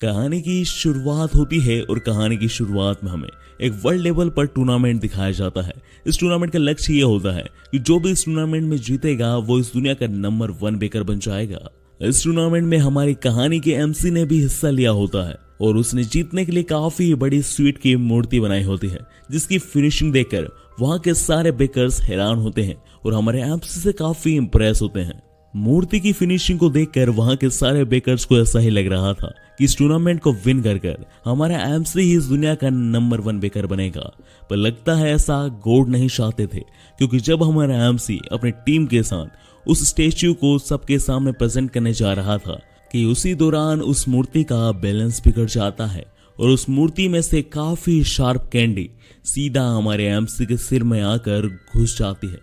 कहानी की शुरुआत होती है और कहानी की शुरुआत में हमें एक वर्ल्ड लेवल पर टूर्नामेंट दिखाया जाता है। इस टूर्नामेंट का लक्ष्य ये होता है कि जो भी इस टूर्नामेंट में जीतेगा वो इस दुनिया का नंबर 1 बेकर बन जाएगा। इस टूर्नामेंट में हमारी कहानी के एमसी ने भी हिस्सा लिया होता है और उसने जीतने के लिए काफी बड़ी स्वीट की मूर्ति बनाई होती है, जिसकी फिनिशिंग देखकर वहां के सारे बेकर्स हैरान होते हैं और हमारे एमसी से काफी इंप्रेस होते हैं। मूर्ति की फिनिशिंग को देखकर वहां के सारे बेकर्स को ऐसा ही लग रहा था कि इस टूर्नामेंट को विन कर हमारा एमसी ही इस दुनिया का नंबर 1 बेकर बनेगा। पर लगता है ऐसा गॉड नहीं चाहते थे, क्योंकि जब हमारा एमसी अपने टीम के साथ उस स्टेच्यू को सबके सामने प्रेजेंट करने जा रहा था कि उसी दौरान उस मूर्ति का बैलेंस बिगड़ जाता है और उस मूर्ति में से काफी शार्प कैंडी सीधा हमारे एमसी के सिर में आकर घुस जाती है,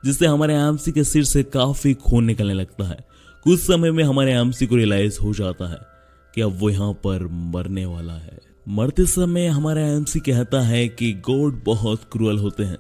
जिससे हमारे एमसी के सिर से काफी खून निकलने लगता है। कुछ समय में हमारे एमसी को रियलाइज हो जाता है कि अब वो यहाँ पर मरने वाला है। मरते समय हमारा एमसी कहता है कि गॉड बहुत क्रूअल होते हैं,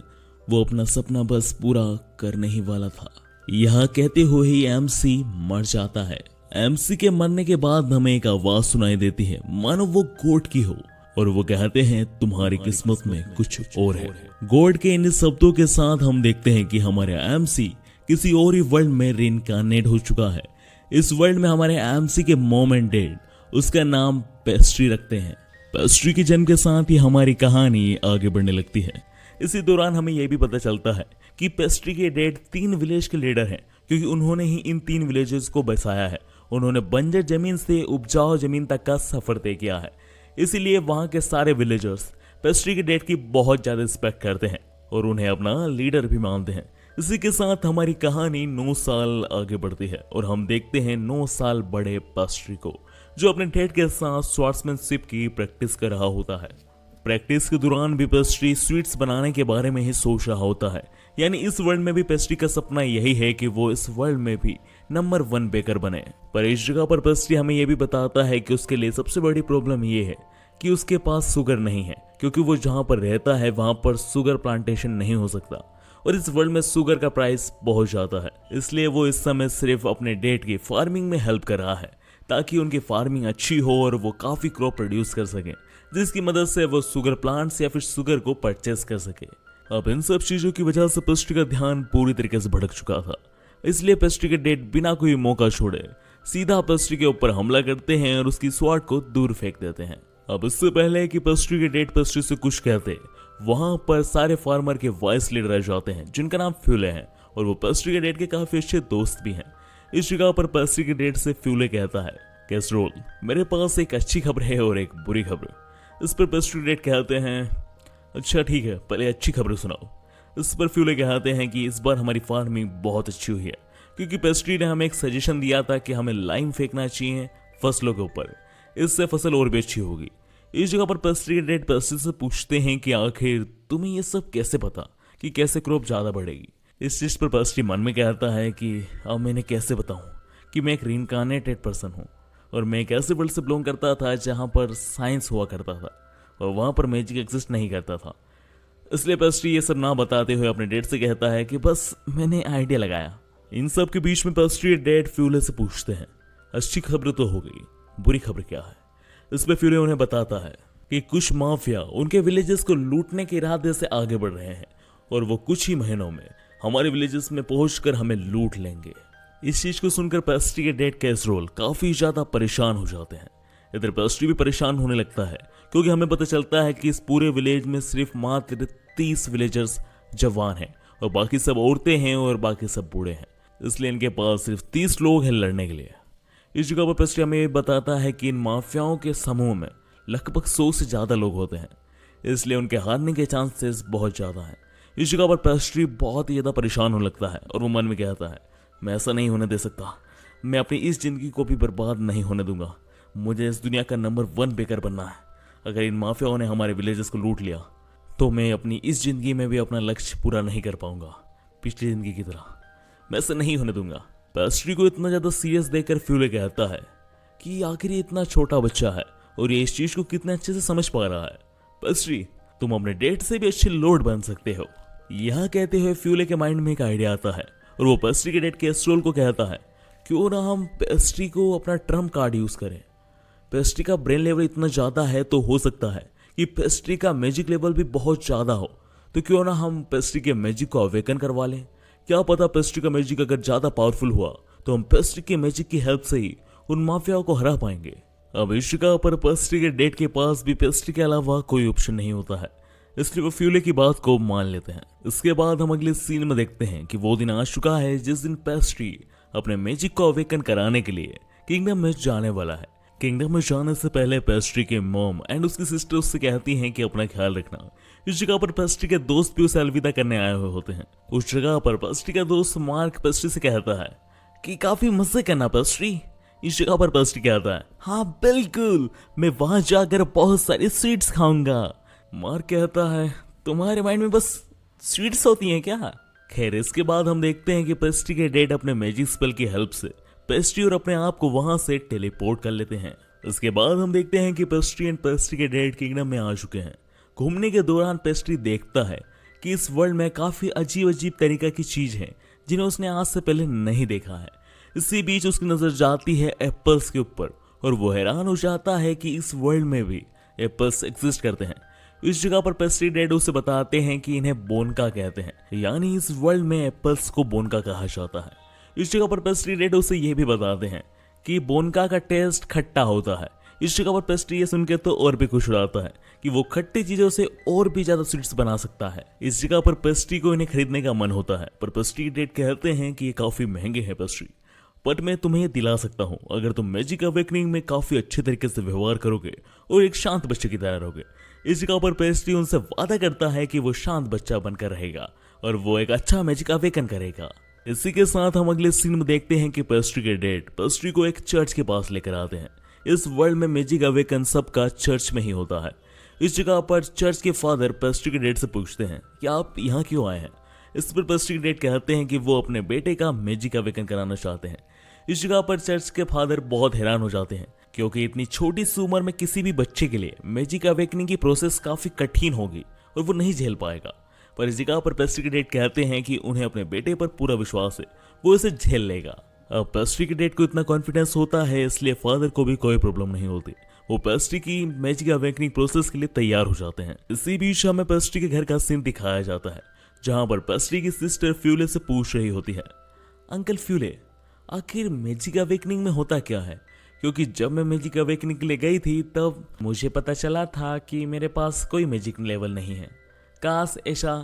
वो अपना सपना बस पूरा करने ही वाला था। यह कहते हुए ही एमसी मर जाता है। एमसी के मरने के बाद हमें एक आवाज सुनाई देती है, मानो वो गॉड की हो, और वो कहते हैं तुम्हारी किस्मत में कुछ और है। गॉड के इन शब्दों के साथ हम देखते हैं कि हमारे एमसी किसी और ही वर्ल्ड में रिइनकार्नेट हो चुका है। इस वर्ल्ड में हमारे एमसी के मॉम एंड डैड उसका नाम पेस्ट्री रखते हैं। पेस्ट्री के जन्म के साथ ही हमारी कहानी आगे बढ़ने लगती है। इसी दौरान हमें यह भी पता चलता है कि पेस्ट्री के डैड 3 विलेज के लीडर हैं, क्योंकि उन्होंने ही इन 3 विलेजेस को बसाया है। उन्होंने बंजर जमीन से उपजाऊ जमीन तक का सफर तय किया है, इसीलिए वहां के सारे विलेजर्स पेस्ट्री के डैड की बहुत ज्यादा रिस्पेक्ट करते हैं और उन्हें अपना लीडर भी मानते हैं। इसी के साथ हमारी कहानी 9 साल आगे बढ़ती है और हम देखते हैं 9 साल बड़े पेस्ट्री को, जो अपने डैड के साथ स्वॉर्ड्समैनशिप की प्रैक्टिस कर रहा होता है। प्रैक्टिस के दौरान भी पेस्ट्री स्वीट्स बनाने के बारे में ही सोच रहा होता है। यानी इस वर्ल्ड में भी पेस्ट्री का सपना यही है कि वो इस वर्ल्ड में भी नंबर 1 बेकर बने। पर इस जगह पर पेस्ट्री हमें यह भी बताता है कि उसके लिए सबसे बड़ी प्रॉब्लम ये है कि उसके पास शुगर नहीं है, क्योंकि वो जहां पर रहता है वहां पर शुगर प्लांटेशन नहीं हो सकता और इस वर्ल्ड में शुगर का प्राइस बहुत ज्यादा है। इसलिए वो इस समय सिर्फ अपने डैड की फार्मिंग में हेल्प कर रहा है, ताकि उनकी फार्मिंग अच्छी हो और वो काफी क्रॉप प्रोड्यूस कर सके, जिसकी मदद से वो शुगर प्लांट्स या फिर शुगर को परचेस कर सके। अब इन सब चीजों की वजह से पेस्ट्री का ध्यान पूरी तरीके से भटक चुका था। इसलिए पेस्ट्री के डैड बिना कोई मौका छोड़े सीधा पेस्ट्री के ऊपर हमला करते हैं और उसकी स्वॉर्ड को दूर फेंक देते हैं। अब इससे पहले कि पेस्ट्री के डैड पेस्ट्री से कुछ कहते, वहां पर सारे फार्मर के वाइस लीडर आ जाते हैं, जिनका नाम फ्यूले है, और वो पेस्ट्री के डैड के काफी अच्छे दोस्त भी हैं। इस जगह पर पेस्ट्री के डैड से फ्यूले कहता है, कैसरोल, मेरे पास एक अच्छी खबर है और एक बुरी खबर। इस पर पेस्ट्री के डैड कहते हैं, अच्छा ठीक है, पहले अच्छी खबर सुनाओ। इस पर फ्यूले कहते हैं कि इस बार हमारी फार्मिंग बहुत अच्छी हुई है, क्योंकि पेस्ट्री ने हमें एक सजेशन दिया था कि हमें लाइम फेंकना चाहिए फसलों के ऊपर, इससे फसल और भी अच्छी होगी। इस जगह पर पेस्ट्री के डैड पेस्ट्री से पूछते हैं कि आखिर तुम्हें ये सब कैसे पता कि कैसे क्रॉप ज्यादा बढ़ेगी। इस चीज पर पेस्ट्री मन में कहता है कि अब मैंने कैसे बताऊं कि मैं एक रिइनकार्नेटेड पर्सन हूं और मैं एक ऐसे वर्ल्ड से बिलोंग करता था जहां पर साइंस हुआ करता था और वहां पर मैजिक एग्जिस्ट नहीं करता था। इसलिए पेस्ट्री ये सब ना बताते हुए अपने डैड से कहता है कि बस मैंने आइडिया लगाया। इन सब के बीच में पेस्ट्री डैड फ्यूले से पूछते हैं, अच्छी खबर तो हो गई, बुरी खबर क्या है। इस पे फ्यूले उन्हें बताता है कि कुछ माफिया उनके विलेजेस को लूटने के इरादे से आगे बढ़ रहे हैं और वो कुछ ही महीनों में हमारे विलेजेस में पहुंचकर हमें लूट लेंगे। इस चीज को सुनकर पेस्ट्री के डैड कैसरोल काफी ज्यादा परेशान हो जाते हैं। इधर पेस्ट्री भी परेशान होने लगता है, क्योंकि हमें पता चलता है कि इस पूरे विलेज में सिर्फ मात्र 30 विलेजर्स जवान हैं और बाकी सब औरतें हैं और बाकी सब बूढ़े हैं। इसलिए इनके पास सिर्फ 30 लोग हैं लड़ने के लिए। इस जगह पर पेस्ट्री हमें बताता है कि इन माफियाओं के समूह में लगभग 100 से ज्यादा लोग होते हैं, इसलिए उनके हारने के चांसेस बहुत ज्यादा हैं। इस जगह पर पेस्ट्री बहुत ही ज्यादा परेशान होने लगता है और वो मन में कहता है, मैं ऐसा नहीं होने दे सकता, मैं अपनी इस जिंदगी को भी बर्बाद नहीं होने दूंगा, मुझे इस दुनिया का नंबर 1 बेकर बनना है। अगर इन माफियाओं ने हमारे विलेजेस को लूट लिया तो मैं अपनी इस जिंदगी में भी अपना लक्ष्य पूरा नहीं कर पाऊंगा, पिछली जिंदगी की तरह। मैं ऐसा नहीं होने दूंगा। पेस्ट्री को इतना ज्यादा सीरियस देखकर फ्यूले कहता है कि आखिर ये इतना छोटा बच्चा है और ये इस चीज को कितने अच्छे से समझ पा रहा है। पेस्ट्री, तुम अपने डैड से भी अच्छे लॉर्ड बन सकते हो। यह कहते हुए फ्यूले के माइंड में एक आइडिया आता है और वो पेस्ट्री के डैड कैसरोल को कहता है, क्यों ना हम पेस्ट्री को अपना ट्रम्प कार्ड यूज करें। पेस्ट्री का ब्रेन लेवल इतना ज़्यादा है तो हो सकता है कि पेस्ट्री का मैजिक लेवल भी बहुत ज़्यादा हो। तो क्यों ना हम पेस्ट्री के मैजिक को अवेकन करवा लें। क्या पता पेस्ट्री का मैजिक अगर ज़्यादा पावरफुल हुआ तो हम पेस्ट्री के मैजिक की हेल्प से ही उन माफियाओं को हरा पाएंगे। अब इस जगह पर पेस्ट्री के डेड के पास भी पेस्ट्री के अलावा कोई ऑप्शन नहीं होता है, इसलिए वो फ्यूले की बात को मान लेते हैं। इसके बाद हम अगले सीन में देखते हैं कि वो दिन आ चुका है जिस दिन पेस्ट्री अपने मैजिक को अवेकन कराने के लिए किंगडम में जाने वाला है। किंगडम में जाने से पहले पेस्ट्री के मॉम एंड उसकी सिस्टर उससे कहती हैं कि अपना ख्याल रखना। इस जगह पर पेस्ट्री के दोस्त भी उसे अलविदा करने आए हुए होते हैं। उस जगह पर पेस्ट्री का दोस्त मार्क पेस्ट्री से कहता है कि काफी मजे करना पेस्ट्री। इस जगह पर पेस्ट्री कहता है हाँ बिल्कुल, मैं वहां जाकर बहुत सारी स्वीट्स खाऊंगा। मार्क कहता है तुम्हारे माइंड में बस स्वीट्स होती हैं क्या। खैर इसके बाद हम देखते हैं कि पेस्ट्री के डैड अपने मैजिक स्पेल की हेल्प से पेस्ट्री और अपने आप को वहां से टेलीपोर्ट कर लेते हैं। इसके बाद हम देखते हैं कि पेस्ट्री एंड पेस्ट्री के डैड किंगडम में आ चुके हैं। घूमने के दौरान पेस्ट्री देखता है कि इस वर्ल्ड में काफी अजीब अजीब तरीका की चीज है जिन्हें उसने आज से पहले नहीं देखा है। इसी बीच उसकी नजर जाती है एप्पल्स के ऊपर और वो हैरान हो जाता है कि इस वर्ल्ड में भी एप्पल्स एग्जिस्ट करते हैं। इस जगह पर पेस्ट्री डैड उसे बताते हैं कि इन्हें बोनका कहते हैं, यानी इस वर्ल्ड में एप्पल्स को बोनका कहा जाता है। इस जगह पर पेस्ट्री डैड उसे यह भी बताते हैं कि बोनका का टेस्ट खट्टा होता है। इस जगह पर पेस्ट्री ये सुनकर तो और भी खुश हो जाता है कि वो खट्टी चीजों से और भी ज्यादा स्वीट्स बना सकता है। इस जगह पर पेस्ट्री को इन्हें खरीदने का मन होता है, पर पेस्ट्री डैड कहते हैं कि ये काफी महंगे हैं पेस्ट्री, बट मैं तुम्हें ये दिला सकता हूँ अगर तुम मैजिक अवेकनिंग में काफी अच्छे तरीके से व्यवहार करोगे और एक शांत बच्चे की तरह रहोगे। इस जगह पर पेस्ट्री उनसे वादा करता है कि वो शांत बच्चा बनकर रहेगा और वो एक अच्छा मैजिक अवेकन करेगा। इसी के साथ हम अगले सीन में देखते हैं कि पेस्ट्री के डैड पेस्ट्री को एक चर्च के पास लेकर आते हैं। इस वर्ल्ड में मैजिक अवेकन सबका चर्च में ही होता है। इस जगह पर चर्च के फादर पेस्ट्री के डैड से पूछते हैं कि आप यहाँ क्यों आए हैं। इस पर पेस्ट्री के डैड कहते हैं कि वो अपने बेटे का मैजिक अवेकन कराना चाहते हैं। इस जगह पर चर्च के फादर बहुत हैरान हो जाते हैं क्योंकि इतनी छोटी सी उम्र में किसी भी बच्चे के लिए मैजिक अवेकनिंग की प्रोसेस काफी कठिन होगी और वो नहीं झेल पाएगा। पर इस जगह पर पेस्ट्री के डैड कहते हैं कि उन्हें अपने बेटे पर पूरा विश्वास है, वो इसे झेल लेगा। अब पेस्ट्री के डैड को इतना कॉन्फिडेंस होता है इसलिए फादर को भी कोई प्रॉब्लम नहीं होती। वो पेस्ट्री की मैजिक अवेकनिंग प्रोसेस के लिए तैयार हो जाते हैं। इसी बीच हमें पेस्ट्री के घर का सीन दिखाया जाता है जहां पर पेस्ट्री की सिस्टर फ्यूले से पूछ रही होती है, अंकल फ्यूले आखिर मैजिक अवेकनिंग में होता क्या है, क्योंकि जब मैं मैजिक अवेकनिंग के लिए गई थी तब मुझे पता चला था कि मेरे पास कोई मैजिक लेवल नहीं है। काश ऐसा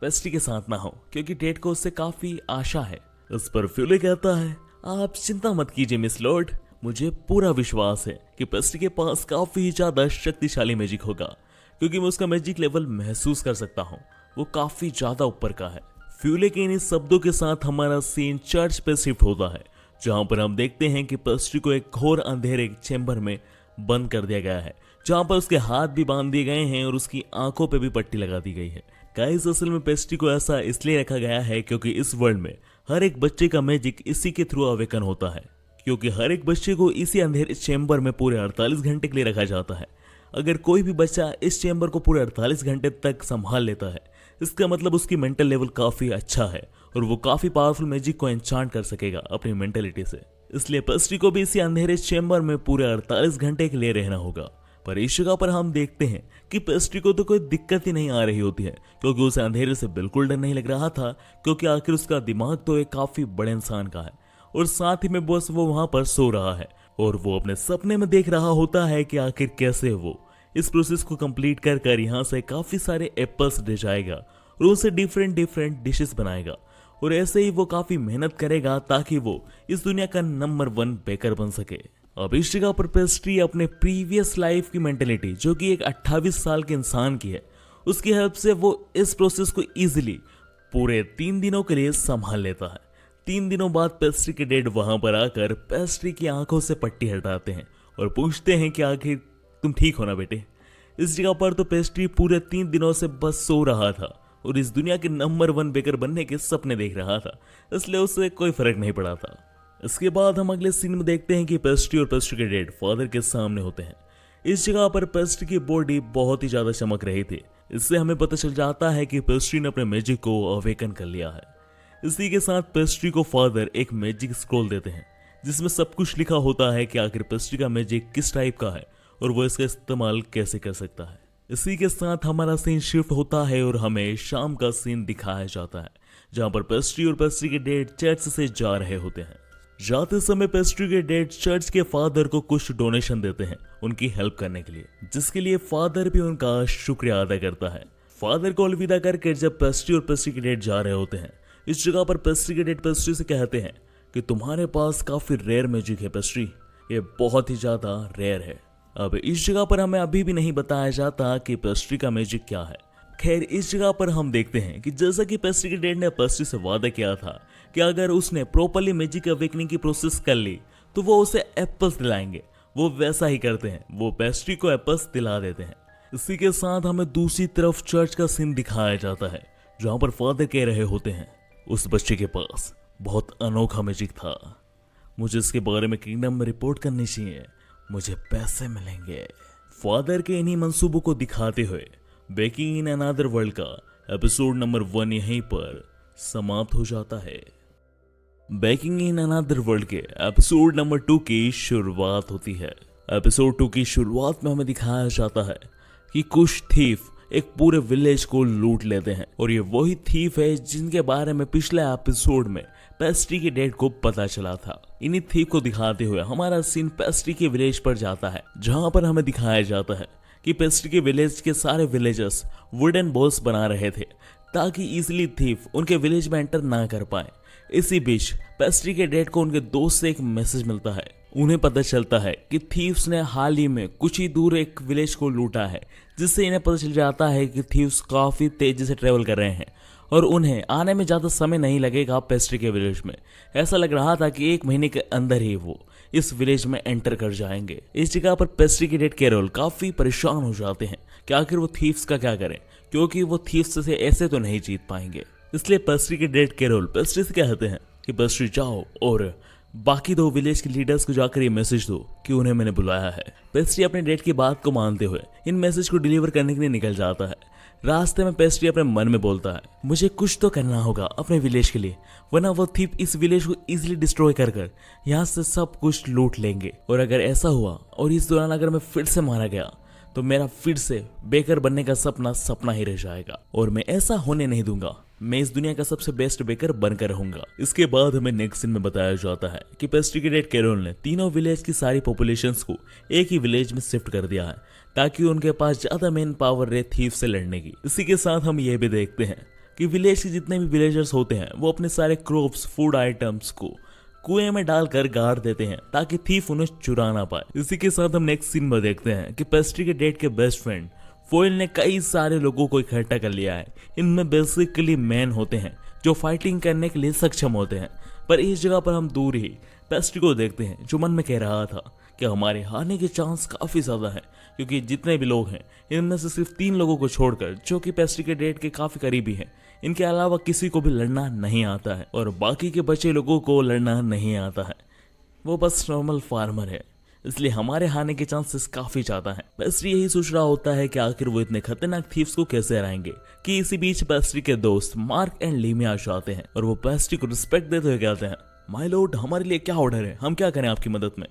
पेस्ट्री के साथ ना हो क्योंकि डैड को उससे काफी आशा है। इस पर फ्यूले कहता है आप चिंता मत कीजिए मिस लॉर्ड, मुझे पूरा विश्वास है कि पेस्ट्री के पास काफी ज्यादा शक्तिशाली मैजिक होगा क्योंकि मैं उसका मैजिक लेवल महसूस कर सकता हूँ, वो काफी ज्यादा ऊपर का है। फ्यूले के इन शब्दों के साथ हमारा सीन चर्च पे शिफ्ट होता है जहां पर हम देखते हैं कि पेस्ट्री को एक घोर अंधेरे चैम्बर में बंद कर दिया गया है जहां पर उसके हाथ भी बांध दिए गए हैं और उसकी आंखों पे भी पट्टी लगा दी गई है। गाइस असल में पेस्ट्री को ऐसा इसलिए रखा गया है क्योंकि इस वर्ल्ड में हर एक बच्चे का मैजिक इसी के थ्रू अवेकन होता है, क्योंकि हर एक बच्चे को इसी अंधेरे चैम्बर में पूरे 48 घंटे के लिए रखा जाता है। अगर कोई भी बच्चा इस चैम्बर को पूरे 48 घंटे तक संभाल लेता है इसका मतलब उसकी मेंटल लेवल काफी अच्छा है और वो काफी पावरफुल मैजिक को एन्चांट कर सकेगा अपनी मेंटेलिटी से। इसलिए पेस्ट्री को भी इसी अंधेरे चैम्बर में पूरे 48 घंटे के लिए रहना होगा। पर इस जगह पर हम देखते हैं कि पेस्ट्री को तो कोई दिक्कत ही नहीं आ रही होती है क्योंकि उसे अंधेरे से बिल्कुल डर नहीं लग रहा था, क्योंकि आखिर उसका दिमाग तो एक काफी बड़े इंसान का है और साथ ही में बस वो वहां पर सो रहा है और वो अपने सपने में देख रहा होता है कि आखिर कैसे वो इस प्रोसेस को कंप्लीट कर कर यहाँ से काफी सारे एप्पल्स ले जाएगा और उनसे डिफरेंट डिशेस बनाएगा और ऐसे ही वो काफी मेहनत करेगा ताकि वो इस दुनिया का नंबर 1 बेकर बन सके। अब इस जगह पर पेस्ट्री अपने प्रीवियस लाइफ की मेंटेलिटी जो कि एक 28 साल के इंसान की है उसकी हेल्प से वो इस प्रोसेस को इजीली पूरे 3 दिनों के लिए संभाल लेता है। 3 दिनों बाद पेस्ट्री के डैड वहां पर आकर पेस्ट्री की आंखों से पट्टी हटाते हैं और पूछते हैं कि आखिर तुम ठीक हो ना बेटे। इस जगह पर तो पेस्ट्री पूरे 3 दिनों से बस सो रहा था और इस दुनिया के नंबर 1 बेकर बनने के सपने देख रहा था, इसलिए उसे कोई फर्क नहीं पड़ा था। इसके बाद हम अगले सीन में देखते हैं कि पेस्ट्री और पेस्ट्री के डैड फादर के सामने होते हैं। इस जगह पर पेस्ट्री की बॉडी बहुत ही ज्यादा चमक रही थी, इससे हमें पता चल जाता है कि पेस्ट्री ने अपने मैजिक को अवेकन कर लिया है। इसी के साथ पेस्ट्री को फादर एक मैजिक स्क्रोल देते हैं जिसमें सब कुछ लिखा होता है कि आखिर पेस्ट्री का मैजिक किस टाइप का है और वो इसका इस्तेमाल कैसे कर सकता है। इसी के साथ हमारा सीन शिफ्ट होता है और हमें शाम का सीन दिखाया जाता है, जहां पर पेस्ट्री और पेस्ट्री के डैड चर्च से जा रहे होते हैं। जाते समय पेस्ट्री के डैड चर्च के फादर को कुछ डोनेशन देते हैं उनकी हेल्प करने के लिए, जिसके लिए फादर भी उनका शुक्रिया अदा करता है। फादर को अलविदा करके जब पेस्ट्री और पेस्ट्री के डैड जा रहे होते हैं, इस जगह पर पेस्ट्री के डैड पेस्ट्री से कहते हैं कि तुम्हारे पास काफी रेयर मैजिक है पेस्ट्री, ये बहुत ही ज्यादा रेयर है। अब इस जगह पर हमें अभी भी नहीं बताया जाता कि पेस्ट्री का मैजिक क्या है। खैर, इस जगह पर हम देखते हैं कि जैसा कि पेस्ट्री के डैड ने पेस्ट्री से वादा किया था कि अगर उसने प्रॉपर्ली मैजिक अवेकनिंग की प्रोसेस कर ली तो वो उसे एप्पल्स दिलाएंगे। वो वैसा ही करते हैं, वो पेस्ट्री को एप्पल्स दिला देते हैं। इसी के साथ हमें दूसरी तरफ चर्च का सीन दिखाया जाता है, जहां पर फादर कह रहे होते हैं उस बच्चे के पास बहुत अनोखा मैजिक था, मुझे इसके बारे में किंगडम में रिपोर्ट करनी चाहिए, मुझे पैसे मिलेंगे। फादर के इन्हीं मंसूबों को दिखाते हुए बेकिंग इन अनदर वर्ल्ड का एपिसोड नंबर 1 यहीं पर समाप्त हो जाता है। बेकिंग इन अनदर वर्ल्ड के एपिसोड नंबर 2 की शुरुआत होती है। एपिसोड 2 की शुरुआत में हमें दिखाया जाता है कि कुछ थीफ एक पूरे विलेज को लूट लेते हैं और ये वही थीफ है जिनके बारे में पिछले एपिसोड में पेस्ट्री के डैड को पता चला था। इन्हीं थीफ को दिखाते हुए हमारा सीन पेस्ट्री के विलेज पर जाता है, जहां पर हमें दिखाया जाता है कि पेस्ट्री के विलेज के सारे विलेजर्स वुडन बॉल्स बना रहे थे ताकि इजीली थीफ उनके विलेज में एंटर ना कर पाए। इसी बीच पेस्ट्री के डैड को उनके दोस्त से एक मैसेज मिलता है। उन्हें पता चलता है कि थीव्स ने हाल ही में कुछ ही दूर एक विलेज को लूटा है, जिससे इन्हें पता चल जाता है कि थीव्स काफी तेजी से ट्रेवल कर रहे हैं और उन्हें आने में ज्यादा समय नहीं लगेगा पेस्ट्री के विलेज में। ऐसा लग रहा था कि 1 महीने के अंदर ही वो इस विलेज में एंटर कर जाएंगे। इस जगह पर पेस्ट्री के डैड कैरोल काफी परेशान हो जाते हैं कि आखिर वो थीव्स का क्या करें, क्योंकि वो थीव्स से ऐसे तो नहीं जीत पाएंगे। इसलिए पेस्ट्री के डैड कैरोल पेस्ट्री से कहते हैं कि पेस्ट्री जाओ और बाकी 2 विलेज के लीडर्स को जाकर ये मैसेज दो कि उन्हें मैंने बुलाया है। पेस्ट्री अपने डैड की बात को मानते हुए इन मैसेज को डिलीवर करने के लिए निकल जाता है। रास्ते में पेस्ट्री अपने मन में बोलता है, मुझे कुछ तो करना होगा अपने विलेज के लिए, वरना वो थीप इस विलेज को इजीली डिस्ट्रॉय कर यहाँ से सब कुछ लूट लेंगे। और अगर ऐसा हुआ और इस दौरान अगर मैं फिर से मारा गया तो मेरा फिर से बेकर बनने का सपना ही रह जाएगा और मैं ऐसा होने नहीं दूंगा। मैं इस दुनिया का सबसे बेस्ट बेकर बनकर रहूंगा। इसके बाद हमें नेक्स्ट सीन में बताया जाता है कि पेस्ट्री के डैड कैरोल ने तीनों विलेज की सारी पॉपुलेशंस को एक ही विलेज में शिफ्ट कर दिया है ताकि उनके पास ज्यादा मैन पावर रहे थीफ से लड़ने की। इसी के साथ हम ये भी देखते हैं कि विलेज के जितने भी विलेजर्स होते हैं वो अपने सारे क्रॉप्स, फूड आइटम्स को कुएं में डालकर गाड़ देते हैं ताकि थीफ उन्हें चुरा ना पाए। इसी के साथ हम नेक्स्ट सीन में देखते हैं कि पेस्ट्री के डैड के बेस्ट फ्रेंड फोइल ने कई सारे लोगों को इकट्ठा कर लिया है। इनमें बेसिकली मैन होते हैं जो फाइटिंग करने के लिए सक्षम होते हैं। पर इस जगह पर हम दूर ही पेस्ट्री को देखते हैं जो मन में कह रहा था कि हमारे हारने के चांस काफी ज्यादा है, क्योंकि जितने भी लोग हैं इनमें से सिर्फ 3 लोगों को छोड़कर जो कि पेस्ट्री के डैड के काफी करीबी हैं, इनके अलावा किसी को भी लड़ना नहीं आता है और बाकी के बचे लोगों को लड़ना नहीं आता है। वो बस नॉर्मल फार्मर है, इसलिए हमारे हारने के चांसेस काफी ज्यादा हैं। पेस्ट्री यही सोच रहा होता है कि आखिर वो इतने खतरनाक थीव्स को कैसे हराएंगे कि इसी बीच पेस्ट्री के दोस्त मार्क एंड लीमिया आते हैं और वो पेस्ट्री को रिस्पेक्ट देते हुए कहते हैं, माय लॉर्ड, हमारे लिए क्या ऑर्डर है, हम क्या करें आपकी मदद में।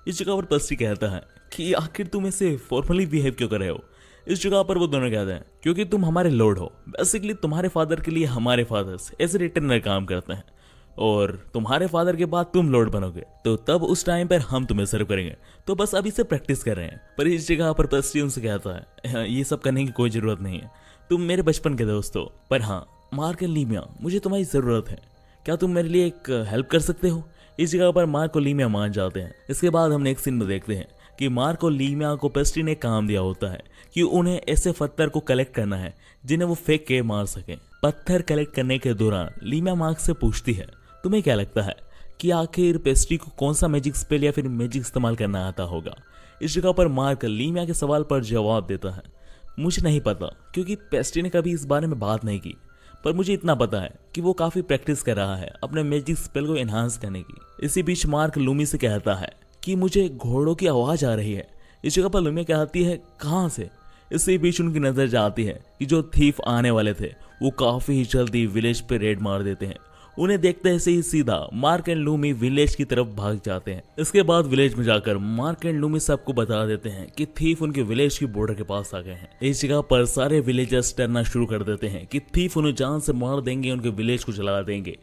इस जगह पर पेस्ट्री कहता है कि आखिर तुम ऐसे फॉर्मली बिहेव क्यों कर रहे हो। इस जगह पर वो दोनों कहते हैं क्योंकि तुम हमारे लॉर्ड हो। बेसिकली तुम्हारे फादर के लिए हमारे फादर्स एज रिटर्नर काम करते हैं और तुम्हारे फादर के बाद तुम लॉर्ड बनोगे तो तब उस टाइम पर हम तुम्हें सर्व करेंगे, तो बस अभी से प्रैक्टिस कर रहे हैं। पर इस जगह पर पेस्ट्री उनसे कहता है, ये सब करने की कोई जरूरत नहीं है, तुम मेरे बचपन के दोस्त हो। पर हाँ मार्क एंड लीमिया, मुझे तुम्हारी जरूरत है, क्या तुम मेरे लिए एक हेल्प कर सकते हो। इस जगह पर मार्क और लीमिया मान जाते हैं। इसके बाद हम नेक्स्ट सीन में देखते हैं कि मार्क और लीमिया को पेस्ट्री ने काम दिया होता है कि उन्हें ऐसे पत्थर को कलेक्ट करना है जिन्हें वो फेंक के मार सके। पत्थर कलेक्ट करने के दौरान लीमिया मार्क से पूछती है, तुम्हें क्या लगता है कि आखिर पेस्ट्री को कौन सा मैजिक स्पेल या फिर मैजिक इस्तेमाल करना आता होगा। इस जगह पर मार्क लीमिया के सवाल पर जवाब देता है, मुझे नहीं पता क्योंकि पेस्ट्री ने कभी इस बारे में बात नहीं की, पर मुझे इतना पता है कि वो काफी प्रैक्टिस कर रहा है अपने मैजिक स्पेल को एनहांस करने की। इसी बीच मार्क लूमी से कहता है कि मुझे घोड़ों की आवाज आ रही है। इस जगह पर लूमी कहती है, कहां से। इसी बीच उनकी नजर जाती है कि जो थीफ आने वाले थे वो काफी जल्दी विलेज पे रेड मार देते हैं उन्हें देखते ही से सीधा मार्क एंड लूमी विलेज की तरफ भाग जाते हैं। इसके बाद विलेज में जाकर मार्क एंड लूमी सबको बता देते हैं कि थीफ उनके विलेज की बॉर्डर के पास आ गए हैं। इस जगह पर सारे विलेजर्स डरना शुरू कर देते हैं कि थीफ उन्हें जान से मार देंगे, उनके विलेज को जला देंगे,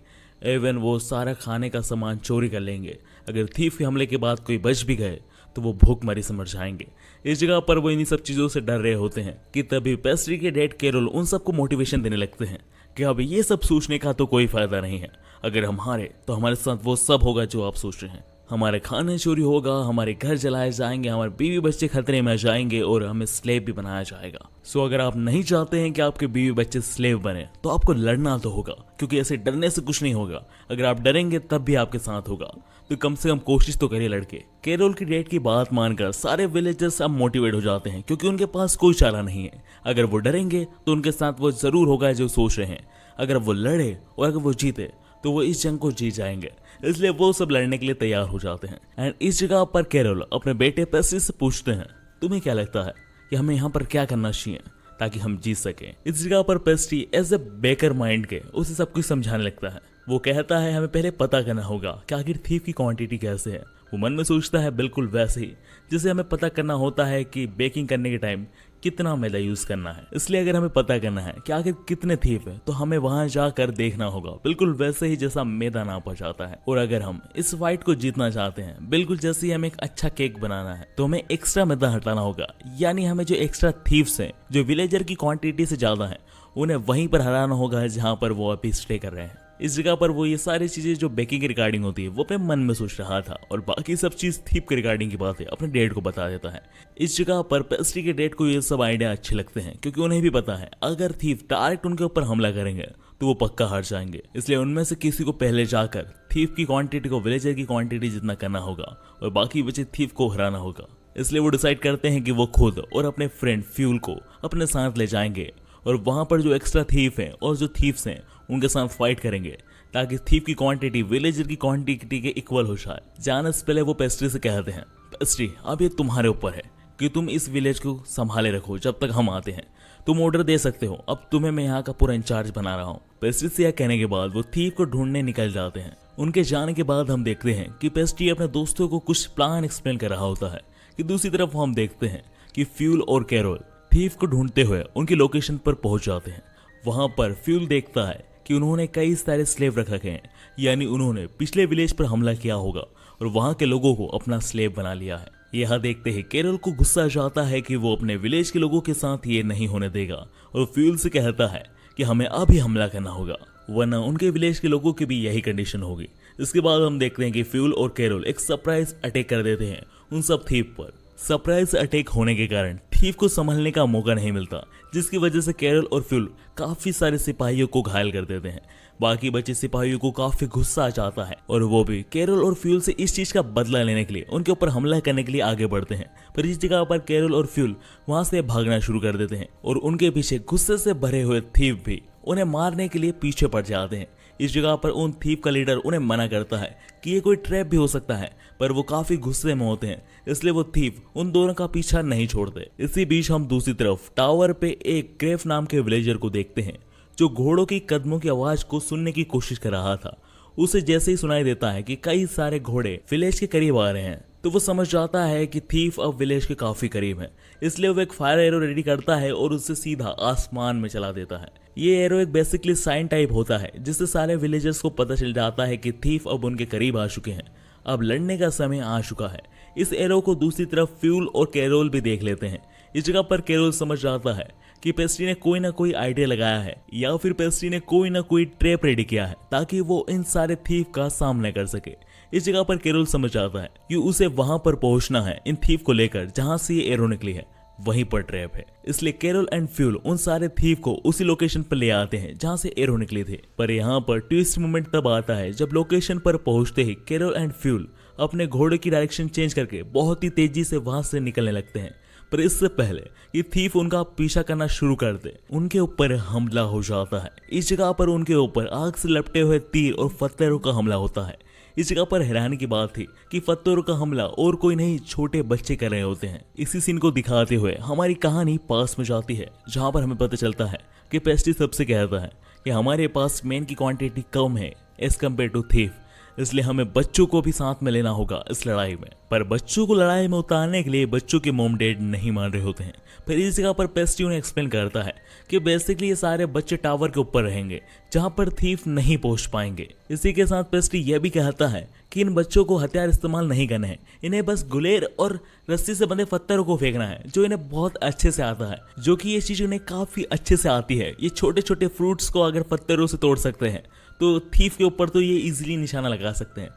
एवन वो सारा खाने का सामान चोरी कर लेंगे। अगर थीफ के हमले के बाद कोई बच भी गए तो वो भूखमरी से मर जाएंगे। इस जगह पर वो इन्हीं सब चीजों से डर रहे होते हैं कि तभी पेस्ट्री के डैड कैरोल उन सबको मोटिवेशन देने लगते हैं कि अब ये सब सोचने का तो कोई फायदा नहीं है। अगर हम हारे तो हमारे साथ वो सब होगा जो आप सोच रहे हैं। हमारे खाने चोरी होगा, हमारे घर जलाए जाएंगे, हमारे बीवी बच्चे खतरे में आ जाएंगे और हमें स्लेव भी बनाया जाएगा। सो अगर आप नहीं चाहते हैं कि आपके बीवी बच्चे स्लेव बने तो आपको लड़ना तो होगा, क्योंकि ऐसे डरने से कुछ नहीं होगा। अगर आप डरेंगे तब भी आपके साथ होगा, तो कम से कम कोशिश तो करिए लड़के। कैरोल की डैड की बात मानकर सारे विलेजर्स अब मोटिवेट हो जाते हैं, क्योंकि उनके पास कोई चारा नहीं है। अगर वो डरेंगे तो उनके साथ वो जरूर होगा जो सोच रहे हैं। अगर वो लड़े और अगर वो जीते तो वो इस जंग को जीत जाएंगे, इसलिए वो सब लड़ने के लिए तैयार हो जाते हैं। एंड इस जगह पर कैरोल अपने बेटे पेस्ट्री से पूछते हैं, तुम्हें क्या लगता है कि हमें यहाँ पर क्या करना चाहिए ताकि हम जीत सकें। इस जगह पर pastry as a baker mind के उसे सब कुछ समझाने लगता है। वो कहता है हमें पहले पता करना होगा कि आखिर थीफ की क्वांटिटी कैसे है। वो मन में सोचता है बिल्कुल वैसे ही जिसे हमें पता करना होता है कि बेकिंग करने के टाइम कितना मैदा यूज करना है। इसलिए अगर हमें पता करना है कि आखिर कितने थीफ है तो हमें वहां जाकर देखना होगा, बिल्कुल वैसे ही जैसा मैदा नापा जाता है। और अगर हम इस फाइट को जीतना चाहते हैं, बिल्कुल जैसे ही हमें एक अच्छा केक बनाना है, तो हमें एक्स्ट्रा मैदा हटाना होगा। यानी हमें जो एक्स्ट्रा थीफ्स हैं जो विलेजर की क्वांटिटी से ज्यादा है, उन्हें वहीं पर हराना होगा जहां पर वो अभी स्टे कर रहे हैं। इस जगह पर वो ये सारी चीजें जो बेकिंग की रिगार्डिंग होती है वो अपने मन में सोच रहा था, और बाकी सब चीज थीफ के रिगार्डिंग की बात है अपने डैड को बता देता है। इस जगह पर पेस्ट्री के डैड को ये सब आइडिया अच्छे लगते हैं, क्योंकि उन्हें भी पता है अगर थीफ डायरेक्ट उनके ऊपर हमला करेंगे तो वो पक्का हार जाएंगे। इसलिए उनमें से किसी को पहले जाकर थीफ की क्वांटिटी को विलेजर की क्वांटिटी जितना करना होगा और बाकी बचे थीफ को हराना होगा। इसलिए वो डिसाइड करते हैं कि वो खुद और अपने फ्रेंड फ्यूल को अपने साथ ले जाएंगे और वहां पर जो एक्स्ट्रा थीफ हैं और जो थीफ्स हैं उनके साथ फाइट करेंगे, ताकि थीफ की क्वांटिटी विलेजर की क्वांटिटी के इक्वल हो जाए। जाने से पहले वो पेस्ट्री से कहते हैं, पेस्ट्री अब ये तुम्हारे ऊपर है कि तुम इस विलेज को संभाले रखो जब तक हम आते हैं। तुम ऑर्डर दे सकते हो, अब तुम्हें मैं यहाँ का पूरा इंचार्ज बना रहा हूँ। पेस्ट्री से यह कहने के बाद वो थीफ को ढूंढने निकल जाते हैं। उनके जाने के बाद हम देखते हैं कि पेस्ट्री अपने दोस्तों को कुछ प्लान एक्सप्लेन कर रहा होता है कि दूसरी तरफ हम देखते हैं कि फ्यूल और कैरोल थीफ को ढूंढते हुए उनकी लोकेशन पर पहुंच जाते हैं। वहां पर फ्यूल देखता है कि उन्होंने कई सारे स्लेव रख रखे हैं, यानी उन्होंने पिछले विलेज पर हमला किया होगा और वहां के लोगों को अपना स्लेव बना लिया है। यह देखते ही कैरोल को गुस्सा जाता है कि वो अपने विलेज के लोगों के साथ ये नहीं होने देगा, और फ्यूल से कहता है कि हमें अभी हमला करना होगा, वरना उनके विलेज के लोगों की भी यही कंडीशन होगी। इसके बाद हम देखते हैं कि फ्यूल और कैरोल एक सरप्राइज अटैक कर देते हैं उन सब थीफ पर। सरप्राइज अटैक होने के कारण थीफ को संभलने का मौका नहीं मिलता, जिसकी वजह से कैरोल और फ्यूल काफी सारे सिपाहियों को घायल कर देते हैं। बाकी बचे सिपाहियों को काफी गुस्सा आ जाता है और वो भी कैरोल और फ्यूल से इस चीज का बदला लेने के लिए उनके ऊपर हमला करने के लिए आगे बढ़ते हैं। पर इस जगह पर कैरोल और फ्यूल वहां से भागना शुरू कर देते हैं और उनके पीछे गुस्से से भरे हुए थीफ भी उन्हें मारने के लिए पीछे पड़ जाते हैं। इस जगह पर उन थीफ का लीडर उन्हें मना करता है कि ये कोई ट्रैप भी हो सकता है, पर वो काफी गुस्से में होते हैं, इसलिए वो थीफ उन दोनों का पीछा नहीं छोड़ते। इसी बीच हम दूसरी तरफ टावर पे एक ग्रेफ नाम के विलेजर को देखते हैं जो घोड़ों की कदमों की आवाज को सुनने की कोशिश कर रहा था। उसे जैसे ही सुनाई देता है कि कई सारे घोड़े विलेज के करीब आ रहे हैं, तो वो समझ जाता है कि थीफ अब विलेज के काफी करीब है। इसलिए वो एक फायर एरो रेडी करता है और उससे सीधा आसमान में चला देता है। ये एरो एक बेसिकली साइन टाइप होता है, जिससे सारे विलेजर्स को पता चल जाता है कि थीफ अब उनके करीब आ चुके हैं, अब लड़ने का समय आ चुका है। इस एरो को दूसरी तरफ फ्यूल और कैरोल भी देख लेते हैं। इस जगह पर कैरोल समझ जाता है कि पेस्ट्री ने कोई ना कोई आइडिया लगाया है, या फिर पेस्ट्री ने कोई ना कोई ट्रैप रेडी किया है ताकि वो इन सारे थीफ का सामना कर सके। इस जगह पर कैरोल समझ जाता है कि उसे वहां पर पहुंचना है इन थीफ को लेकर जहां से ये एरो निकली है, वहीं पर ट्रैप है। इसलिए कैरोल एंड फ्यूल उन सारे थीफ को उसी लोकेशन पर ले आते हैं जहां से एरो निकले थे। पर यहाँ पर ट्विस्ट मोमेंट तब आता है जब लोकेशन पर पहुंचते ही कैरोल एंड फ्यूल अपने घोड़े की डायरेक्शन चेंज करके बहुत ही तेजी से वहां से निकलने लगते हैं। पर इससे पहले कि थीफ उनका पीछा करना शुरू कर दे, उनके ऊपर हमला हो जाता है। इस जगह पर उनके ऊपर आग से लपटे हुए तीर और पत्थरों का हमला होता है। इस जगह पर हैरानी की बात थी कि पत्थरों का हमला और कोई नहीं छोटे बच्चे कर रहे होते हैं। इसी सीन को दिखाते हुए हमारी कहानी पास में जाती है, जहाँ पर हमें पता चलता है कि पेस्टी सबसे कहता है कि हमारे पास मेन की क्वांटिटी कम है एज कम्पेयर टू थीफ, इसलिए हमें बच्चों को भी साथ में लेना होगा इस लड़ाई में। पर बच्चों को लड़ाई में उतारने के लिए बच्चों के मॉम डैड नहीं मान रहे होते हैं। फिर इस जगह पर पेस्टी उन्हें एक्सप्लेन करता है कि बेसिकली ये सारे बच्चे टावर के ऊपर रहेंगे जहां पर थीफ नहीं पहुंच पाएंगे। इसी के साथ पेस्टी यह भी कहता है कि इन बच्चों को हथियार इस्तेमाल नहीं करने हैं, इन्हें बस गुलेर और रस्सी से बंधे पत्थरों को फेंकना है जो इन्हें बहुत अच्छे से आता है, जो कि ये चीज उन्हें काफी अच्छे से आती है। ये छोटे छोटे फ्रूट्स को अगर पत्थरों से तोड़ सकते हैं तो थीफ के ऊपर तो ये इजीली निशाना लगा सकते हैं।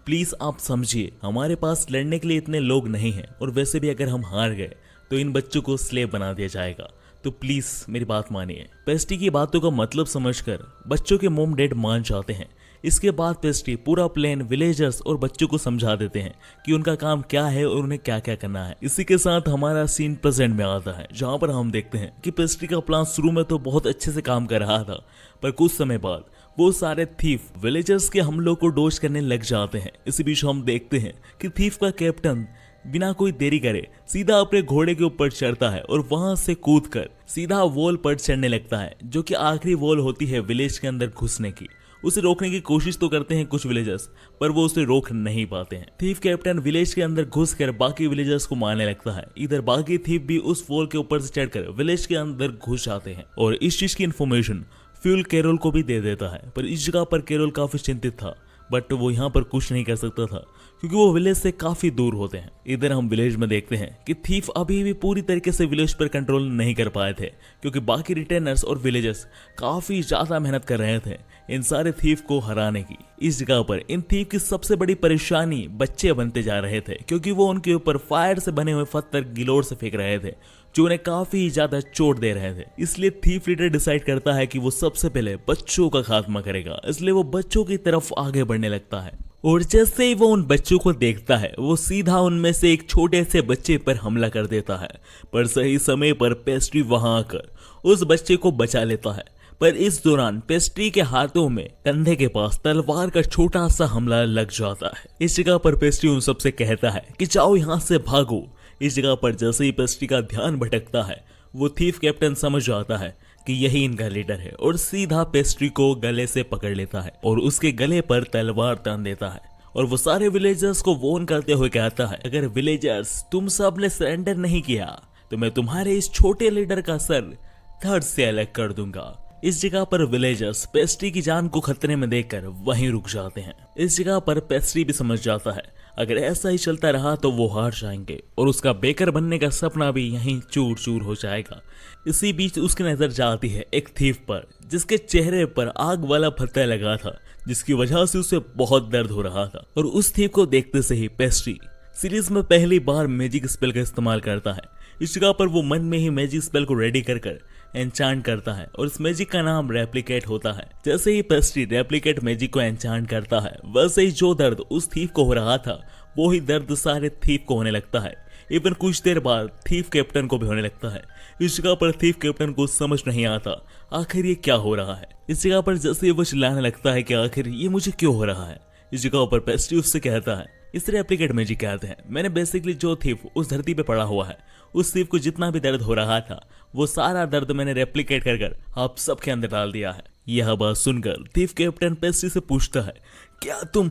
प्लीज आप समझिए, हमारे पास लड़ने के लिए इतने लोग नहीं हैं, और वैसे भी अगर हम हार गए तो इन बच्चों को स्लेव बना दिया जाएगा, तो प्लीज मेरी बात मानिए। पेस्टी की बातों का मतलब समझकर बच्चों के मॉम डैड मान जाते हैं। इसके बाद पेस्टी पूरा प्लान विलेजर्स और बच्चों को समझा देते हैं कि उनका काम क्या है और उन्हें क्या क्या करना है। इसी के साथ हमारा सीन प्रेजेंट में आता है, जहां पर हम देखते हैं कि पेस्टी का प्लान शुरू में तो बहुत अच्छे से काम कर रहा था, पर कुछ समय बाद वो सारे थीफ विलेजर्स के हमलों को डोज करने लग जाते हैं। इसी बीच हम देखते हैं कि थीफ का कैप्टन बिना कोई देरी करे सीधा अपने घोड़े के ऊपर चढ़ता है और वहां से कूदकर सीधा वॉल पर चढ़ने लगता है, जो कि आखिरी वॉल होती है विलेज के अंदर घुसने की। उसे रोकने की कोशिश तो करते हैं कुछ विलेजर्स, पर वो उसे रोक नहीं पाते हैं। थीफ कैप्टन विलेज के अंदर घुसकर बाकी विलेजर्स को मारने लगता है। इधर बाकी थीफ भी उस वॉल के ऊपर से चढ़कर विलेज के अंदर घुस जाते हैं और इस चीज की इन्फॉर्मेशन फ्यूल कैरोल को भी दे देता है। पर इस जगह पर कैरोल काफी चिंतित था, बट वो यहाँ पर कुछ नहीं कर सकता था क्योंकि वो विलेज से काफी दूर होते हैं। इधर हम विलेज में देखते हैं कि थीफ अभी भी पूरी तरीके से विलेज पर कंट्रोल नहीं कर पाए थे, क्योंकि बाकी रिटेनर्स और विलेजर्स काफी ज्यादा मेहनत कर रहे थे इन सारे थीफ को हराने की। इस जगह पर इन थीफ की सबसे बड़ी परेशानी बच्चे बनते जा रहे थे, क्योंकि वो उनके ऊपर फायर से बने हुए पत्थर गिलोर से फेंक रहे थे जो उन्हें काफी ज्यादा चोट दे रहे थे। इसलिए थीफ लीडर डिसाइड करता है कि वो सबसे पहले बच्चों का खात्मा करेगा, इसलिए वो बच्चों की तरफ आगे बढ़ने लगता है। और जैसे ही वो उन बच्चों को देखता है वो सीधा उनमें से एक छोटे से बच्चे पर हमला कर देता है, पर सही समय पर पेस्ट्री वहां आकर उस बच्चे को बचा लेता है। पर इस दौरान पेस्ट्री के हाथों में कंधे के पास तलवार का छोटा सा हमला लग जाता है। इस जगह पर पेस्ट्री उन सबसे कहता है कि जाओ यहाँ से भागो। इस जगह पर जैसे ही पेस्ट्री का ध्यान भटकता है वो थीफ कैप्टन समझ जाता है कि यही इनका लीडर है और सीधा पेस्ट्री को गले से पकड़ लेता है और उसके गले पर तलवार तान देता है। और वो सारे विलेजर्स को वॉर्न करते हुए कहता है, अगर विलेजर्स तुम सब ने सरेंडर नहीं किया तो मैं तुम्हारे इस छोटे लीडर का सर धड़ से अलग कर दूंगा। इस जगह पर विलेजर्स पेस्ट्री की जान को खतरे में देखकर वहीं रुक जाते हैं। इस जगह पर पेस्ट्री भी समझ जाता है अगर ऐसा ही चलता रहा तो वो हार जाएंगे और उसका बेकर बनने का सपना भी यहीं चूर चूर हो जाएगा। इसी बीच उसकी नजर जाती है एक थीफ पर जिसके चेहरे पर आग वाला पत्थर लगा था, जिसकी वजह से उसे बहुत दर्द हो रहा था। और उस थीफ को देखते से ही पेस्ट्री सीरीज में पहली बार मैजिक स्पेल का इस्तेमाल करता है। इस जगह पर वो मन में ही मैजिक स्पेल को रेडी कर एनचांट करता है और इस मैजिक का नाम रेप्लिकेट होता है। जैसे ही पेस्ट्री रेप्लिकेट मैजिक को एनचांट करता है वैसे ही जो दर्द उस थीफ को हो रहा था वो ही दर्द सारे थीफ को होने लगता है। इवन कुछ देर बाद थीफ कैप्टन को भी होने लगता है। इस जगह पर थीफ कैप्टन को समझ नहीं आता आखिर ये क्या हो रहा है। इस जगह पर जैसे वो चिल्लाने लगता है कि आखिर ये मुझे क्यों हो रहा है। इस जगह पर पेस्ट्री उससे कहता है, इस रेप्लिकेट मैजिक कहते हैं, मैंने बेसिकली जो थीफ उस धरती पे पड़ा हुआ है उस थीफ को जितना भी दर्द हो रहा था वो सारा दर्द मैंने रेप्लिकेट कर आप सबके अंदर डाल दिया है। यह बात सुनकर थीफ कैप्टन पेस्ट्री से पूछता है, क्या तुम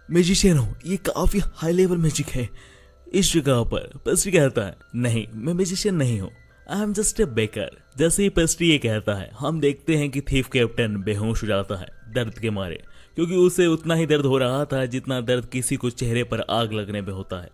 मैजिशियन हो? ये काफी हाई लेवल मैजिक है। इस जगह पर पेस्ट्री कहता है, नहीं मैं मैजिशियन नहीं हूँ, I am just a baker. जैसे ही पेस्ट्री ये कहता है हम देखते हैं कि थीफ कैप्टन बेहोश हो जाता है दर्द के मारे, क्योंकि उसे उतना ही दर्द हो रहा था जितना दर्द किसी को चेहरे पर आग लगने में होता है।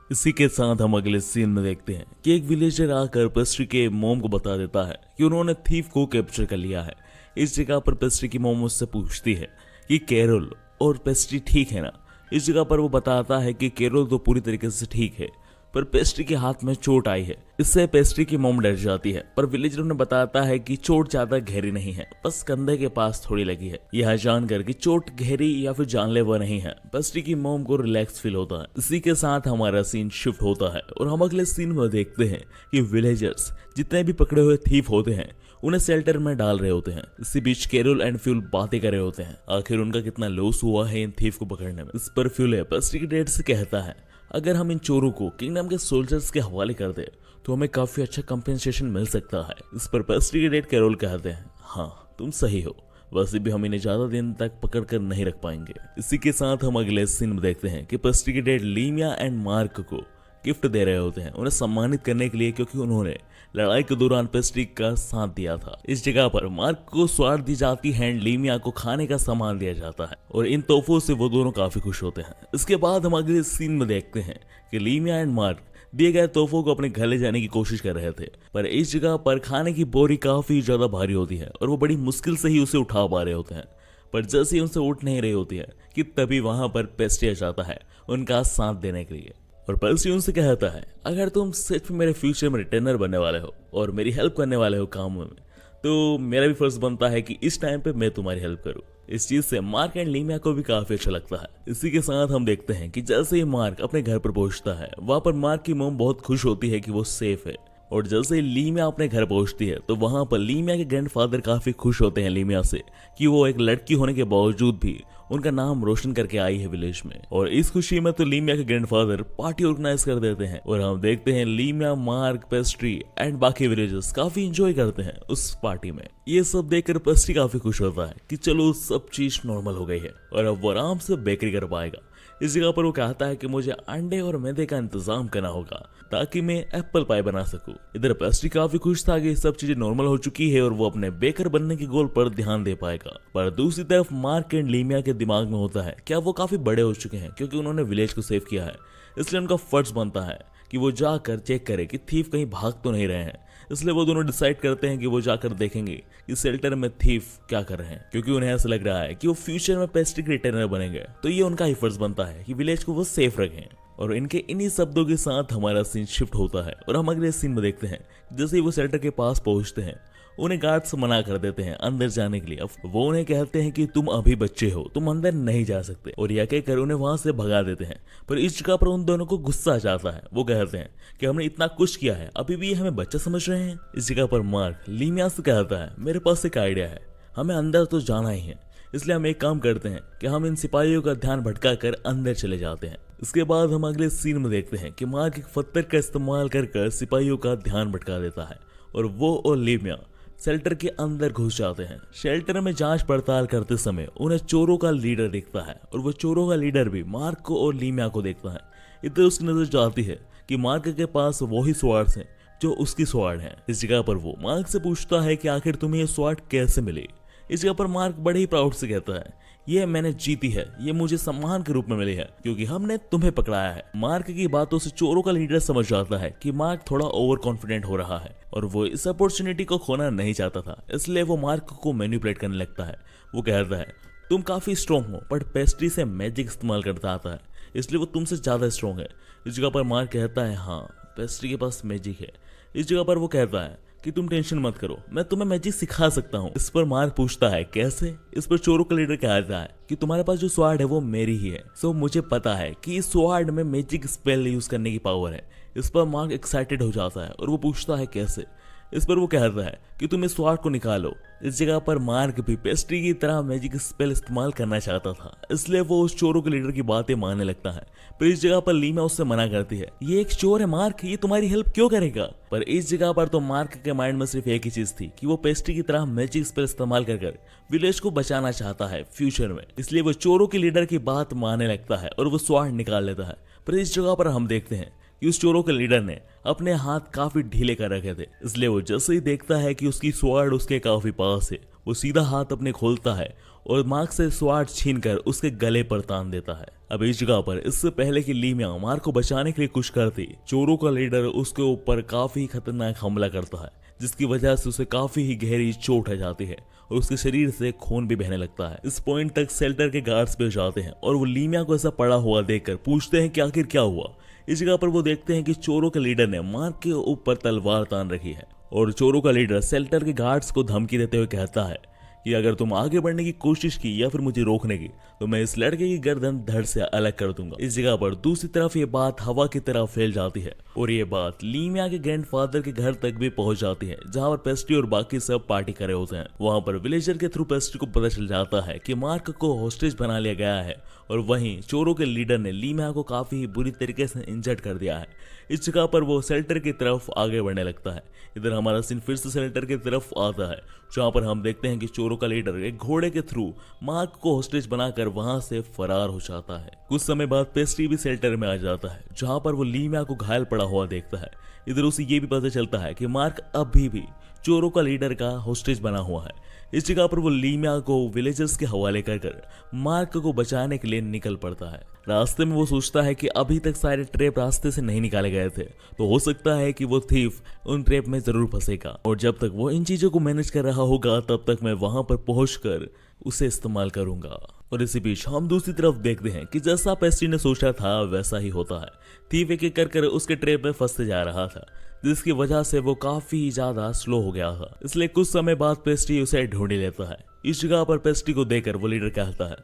इसी के साथ हम अगले सीन में देखते हैं कि एक विलेजर आकर पेस्ट्री के मॉम को बता देता है कि उन्होंने थीफ को कैप्चर कर लिया है। इस जगह पर पेस्ट्री की मॉम उससे पूछती है कि कैरोल और पेस्ट्री ठीक है ना। इस जगह पर वो बताता है कि कैरोल तो पूरी तरीके से ठीक है, पर पेस्ट्री के हाथ में चोट आई है। इससे पेस्ट्री की मॉम डर जाती है, पर विलेजर उन्हें बताता है कि चोट ज्यादा गहरी नहीं है, बस कंधे के पास थोड़ी लगी है। यह जानकर कि चोट गहरी या फिर जानलेवा नहीं है, पेस्ट्री की मॉम को रिलैक्स फील होता है। इसी के साथ हमारा सीन शिफ्ट होता है और हम अगले सीन में देखते हैं कि विलेजर्स जितने भी पकड़े हुए थीफ होते हैं उन्हें शेल्टर में डाल रहे होते हैं। इसी बीच कैरोल एंड फ्यूल बातें कर रहे होते हैं, आखिर उनका कितना लॉस हुआ है इन थीफ को पकड़ने में। इस पर फ्यूल पेस्ट्री के डैड से कहता है अगर हम इन चोरों को किंगडम के सोल्जर्स के हवाले कर दे तो हमें काफी अच्छा कंपेंसेशन मिल सकता है। इस पर पेस्ट्री के डैड कैरोल कहते हैं हाँ तुम सही हो, वैसे भी हम इन्हें ज्यादा दिन तक पकड़ कर नहीं रख पाएंगे। इसी के साथ हम अगले सीन में देखते हैं कि पेस्ट्री के डैड लीमिया एंड मार्क को गिफ्ट दे रहे होते हैं, उन्हें सम्मानित करने के लिए, क्योंकि उन्होंने लड़ाई के दौरान पेस्ट्री का साथ दिया था। इस जगह पर मार्क को स्वाद दी जाती है, लीमिया को खाने का सामान दिया जाता है और इन तोहफों से वो दोनों काफी खुश होते हैं। इसके बाद हम अगले सीन में देखते हैं कि लीमिया एंड मार्क दिए गए तोहफों को अपने घर ले जाने की कोशिश कर रहे थे, पर इस जगह पर खाने की बोरी काफी ज्यादा भारी होती है और वो बड़ी मुश्किल से ही उसे उठा पा रहे होते हैं। पर जैसे ही उनसे उठ नहीं रही होती है कि तभी वहां पर पेस्ट्री आ जाता है उनका साथ देने के लिए। और पेस्ट्री उनसे कहता है अगर तुम सिर्फ मेरे फ्यूचर में रिटर्नर बनने वाले हो और मेरी हेल्प करने वाले हो कामों में, तो मेरा भी फर्ज बनता है कि इस टाइम पे मैं तुम्हारी हेल्प करूं। इस चीज से मार्क एंड लीमिया को भी काफी अच्छा लगता है। इसी के साथ हम देखते हैं कि जैसे ही मार्क अपने घर पर पहुंचता है, वहां पर मार्क की मॉम बहुत खुश होती है कि वो सेफ है। और जैसे ही लीमिया अपने घर पहुंचती है तो वहां पर लीमिया के ग्रैंडफादर काफी खुश होते हैं लीमिया से कि वो एक लड़की होने के बावजूद भी उनका नाम रोशन करके आई है विलेज में। और इस खुशी में तो लीमिया के ग्रैंडफादर पार्टी ऑर्गेनाइज कर देते हैं और हम देखते हैं लीमिया, मार्क, पेस्ट्री एंड बाकी विलेजर्स काफी एंजॉय करते हैं उस पार्टी में। ये सब देखकर पेस्ट्री काफी खुश होता है कि चलो सब चीज नॉर्मल हो गई है और अब वो आराम से बेकरी कर पाएगा। इस जगह पर वो कहता है कि मुझे अंडे और मैदे का इंतजाम करना होगा ताकि मैं एप्पल पाई बना सकूं। इधर पेस्ट्री काफी खुश था कि सब चीजें नॉर्मल हो चुकी है और वो अपने बेकर बनने के गोल पर ध्यान दे पाएगा। पर दूसरी तरफ मार्क एंड लीमिया के दिमाग में होता है क्या वो काफी बड़े हो चुके हैं क्योंकि उन्होंने विलेज को सेव किया है, इसलिए उनका फर्ज बनता है कि वो जाकर चेक करे कि थीफ कहीं भाग तो नहीं रहे हैं। इसलिए वो दोनों डिसाइड करते हैं कि वो जाकर देखेंगे कि शेल्टर में थीफ क्या कर रहे हैं, क्योंकि उन्हें ऐसा लग रहा है कि वो फ्यूचर में पेस्ट्री के रिटर्नर बनेंगे, तो ये उनका ही फर्ज बनता है कि विलेज को वो सेफ रखें। और इनके इन्हीं शब्दों के साथ हमारा सीन शिफ्ट होता है और हम अगले सीन में देखते हैं जैसे ही वो शेल्टर के पास पहुंचते हैं उन्हें गार्ड्स मना कर देते हैं अंदर जाने के लिए। अब वो उन्हें कहते हैं कि तुम अभी बच्चे हो, तुम अंदर नहीं जा सकते, और यह कहकर उन्हें वहां से भगा देते हैं। पर इस जगह पर उन दोनों को गुस्सा आ जाता है। वो कहते हैं कि हमने इतना कुछ किया है, अभी भी हमें बच्चा समझ रहे हैं। इस जगह पर मार्क लीमिया से कहता है मेरे पास एक आइडिया है, हमें अंदर तो जाना ही है, इसलिए हम एक काम करते हैं कि हम इन सिपाहियों का ध्यान भटका कर अंदर चले जाते हैं। इसके बाद हम अगले सीन में देखते हैं कि मार्क एक पत्थर का इस्तेमाल कर सिपाहियों का ध्यान भटका देता है और वो और लीमिया शेल्टर के अंदर घुस जाते हैं। शेल्टर में जांच पड़ताल करते समय उन्हें चोरों का लीडर दिखता है और वो चोरों का लीडर भी मार्क को और लीमिया को देखता है। इधर उसकी नजर जाती है कि मार्क के पास वही स्वार्ड है जो उसकी स्वार्ड है। इस जगह पर वो मार्क से पूछता है कि आखिर तुम्हें ये स्वार्ड कैसे मिली। इस जगह पर मार्क बड़े ही प्राउड से कहता है ये मैंने जीती है, ये मुझे सम्मान के रूप में मिली है क्योंकि हमने तुम्हें पकड़ाया है। मार्क की बातों से चोरों का लीडर समझ जाता है कि मार्क थोड़ा ओवर कॉन्फिडेंट हो रहा है और वो इस अपॉर्चुनिटी को खोना नहीं चाहता था, इसलिए वो मार्क को मैनिपुलेट करने लगता है। वो कहता है तुम काफी स्ट्रॉन्ग हो, बट पेस्ट्री से मैजिक इस्तेमाल करता आता है, इसलिए वो तुमसे ज्यादा स्ट्रॉन्ग है। इस जगह पर मार्क कहता है हाँ पेस्ट्री के पास मैजिक है। इस जगह पर वो कहता है कि तुम टेंशन मत करो, मैं तुम्हें मैजिक सिखा सकता हूँ। इस पर मार्क पूछता है कैसे। इस पर चोरों का लीडर कहता है कि तुम्हारे पास जो स्वार्ड है वो मेरी ही है, सो मुझे पता है कि इस स्वार्ड में मैजिक स्पेल यूज करने की पावर है। इस पर मार्क एक्साइटेड हो जाता है और वो पूछता है कैसे। इस पर वो कहता है कि तुम इस स्वार्ड को निकालो। इस जगह पर मार्क भी पेस्ट्री की तरह मैजिक स्पेल इस्तेमाल करना चाहता था, इसलिए वो उस चोरों के लीडर की बातें मानने लगता है। पर इस जगह पर लीमा उससे मना करती है, ये एक चोर है मार्क, ये तुम्हारी हेल्प क्यों करेगा। पर इस जगह पर तो मार्क के माइंड में सिर्फ एक ही चीज थी कि वो पेस्ट्री की तरह मैजिक स्पेल इस्तेमाल कर विलेज को बचाना चाहता है फ्यूचर में, इसलिए वो चोरों के लीडर की बात मानने लगता है और वो स्वार्ड निकाल लेता है। पर इस जगह पर हम देखते हैं कि उस चोरों के लीडर ने अपने हाथ काफी ढीले कर रखे थे, इसलिए वो जैसे ही देखता है कि उसकी स्वार्ड उसके काफी पास है, वो सीधा हाथ अपने खोलता है और मार्क से स्वार्ड छीनकर उसके गले पर तान देता है। अब इस जगह पर इससे पहले कि लीमिया मार्क को बचाने के लिए कुछ करती, चोरों का लीडर उसके ऊपर काफी खतरनाक हमला करता है, जिसकी वजह से उसे काफी ही गहरी चोट आ जाती है और उसके शरीर से खून भी बहने लगता है। इस पॉइंट तक शेल्टर के गार्ड्स पे जाते हैं और वो लीमिया को ऐसा पड़ा हुआ देखकर पूछते हैं कि आखिर क्या हुआ। इस जगह पर वो देखते हैं कि चोरों के लीडर ने मार्क के ऊपर तलवार तान रखी है और चोरों का लीडर शेल्टर के गार्ड्स को धमकी देते हुए कहता है कि अगर तुम आगे बढ़ने की कोशिश की या फिर मुझे रोकने की तो मैं इस लड़के की गर्दन धड़ से अलग कर दूंगा। इस जगह पर दूसरी तरफ ये बात हवा की तरह फैल जाती है और ये बात लीमिया के ग्रैंडफादर के घर तक भी पहुंच जाती है, जहां पर पेस्ट्री और बाकी सब पार्टी कर रहे होते हैं। वहां पर विलेजर के थ्रू पेस्ट्री को पता चल जाता है कि मार्क को हॉस्टेज बना लिया गया है और वहीं चोरों के लीडर ने लीमिया को काफी बुरी तरीके से इंजर्ड कर दिया है। इस जगह पर वो शेल्टर की तरफ आगे बढ़ने लगता है। इधर हमारा सीन फिर से शेल्टर की तरफ आता है, जहां पर हम देखते हैं कि चोरों का लीडर एक घोड़े के थ्रू मार्क को हॉस्टेज बनाकर वहां से फरार हो जाता है। कुछ समय बाद पेस्ट्री भी शेल्टर में आ जाता है, जहां पर वो लीमिया को घायल पड़ा हुआ देखता है। इधर उसे ये भी पता चलता है कि मार्क अभी भी चोरों का लीडर का हॉस्टेज बना हुआ है। इस जगह पर वो लीमिया को विलेजर्स के हवाले कर मार्क को बचाने के लिए निकल पड़ता है। रास्ते में वो सोचता है कि अभी तक सारे ट्रैप रास्ते से नहीं निकाले गए थे, तो हो सकता है कि वो थीफ उन ट्रैप में जरूर फंसेगा और जब तक वो इन चीजों को मैनेज कर रहा होगा तब तक मैं वहां पर पहुंचकर उसे इस्तेमाल करूंगा। और इसी बीच हम दूसरी तरफ देखते हैं कि जैसा पेस्ट्री ने सोचा था वैसा ही होता है। थीफ एक एक कर उसके ट्रैप में फंसते जा रहा था, जिसकी वजह से वो काफी ज्यादा स्लो हो गया था। इसलिए कुछ समय बाद पेस्ट्री उसे ढूंढ लेता है। इस जगह पर पेस्ट्री को देखकर वो लीडर कहता है,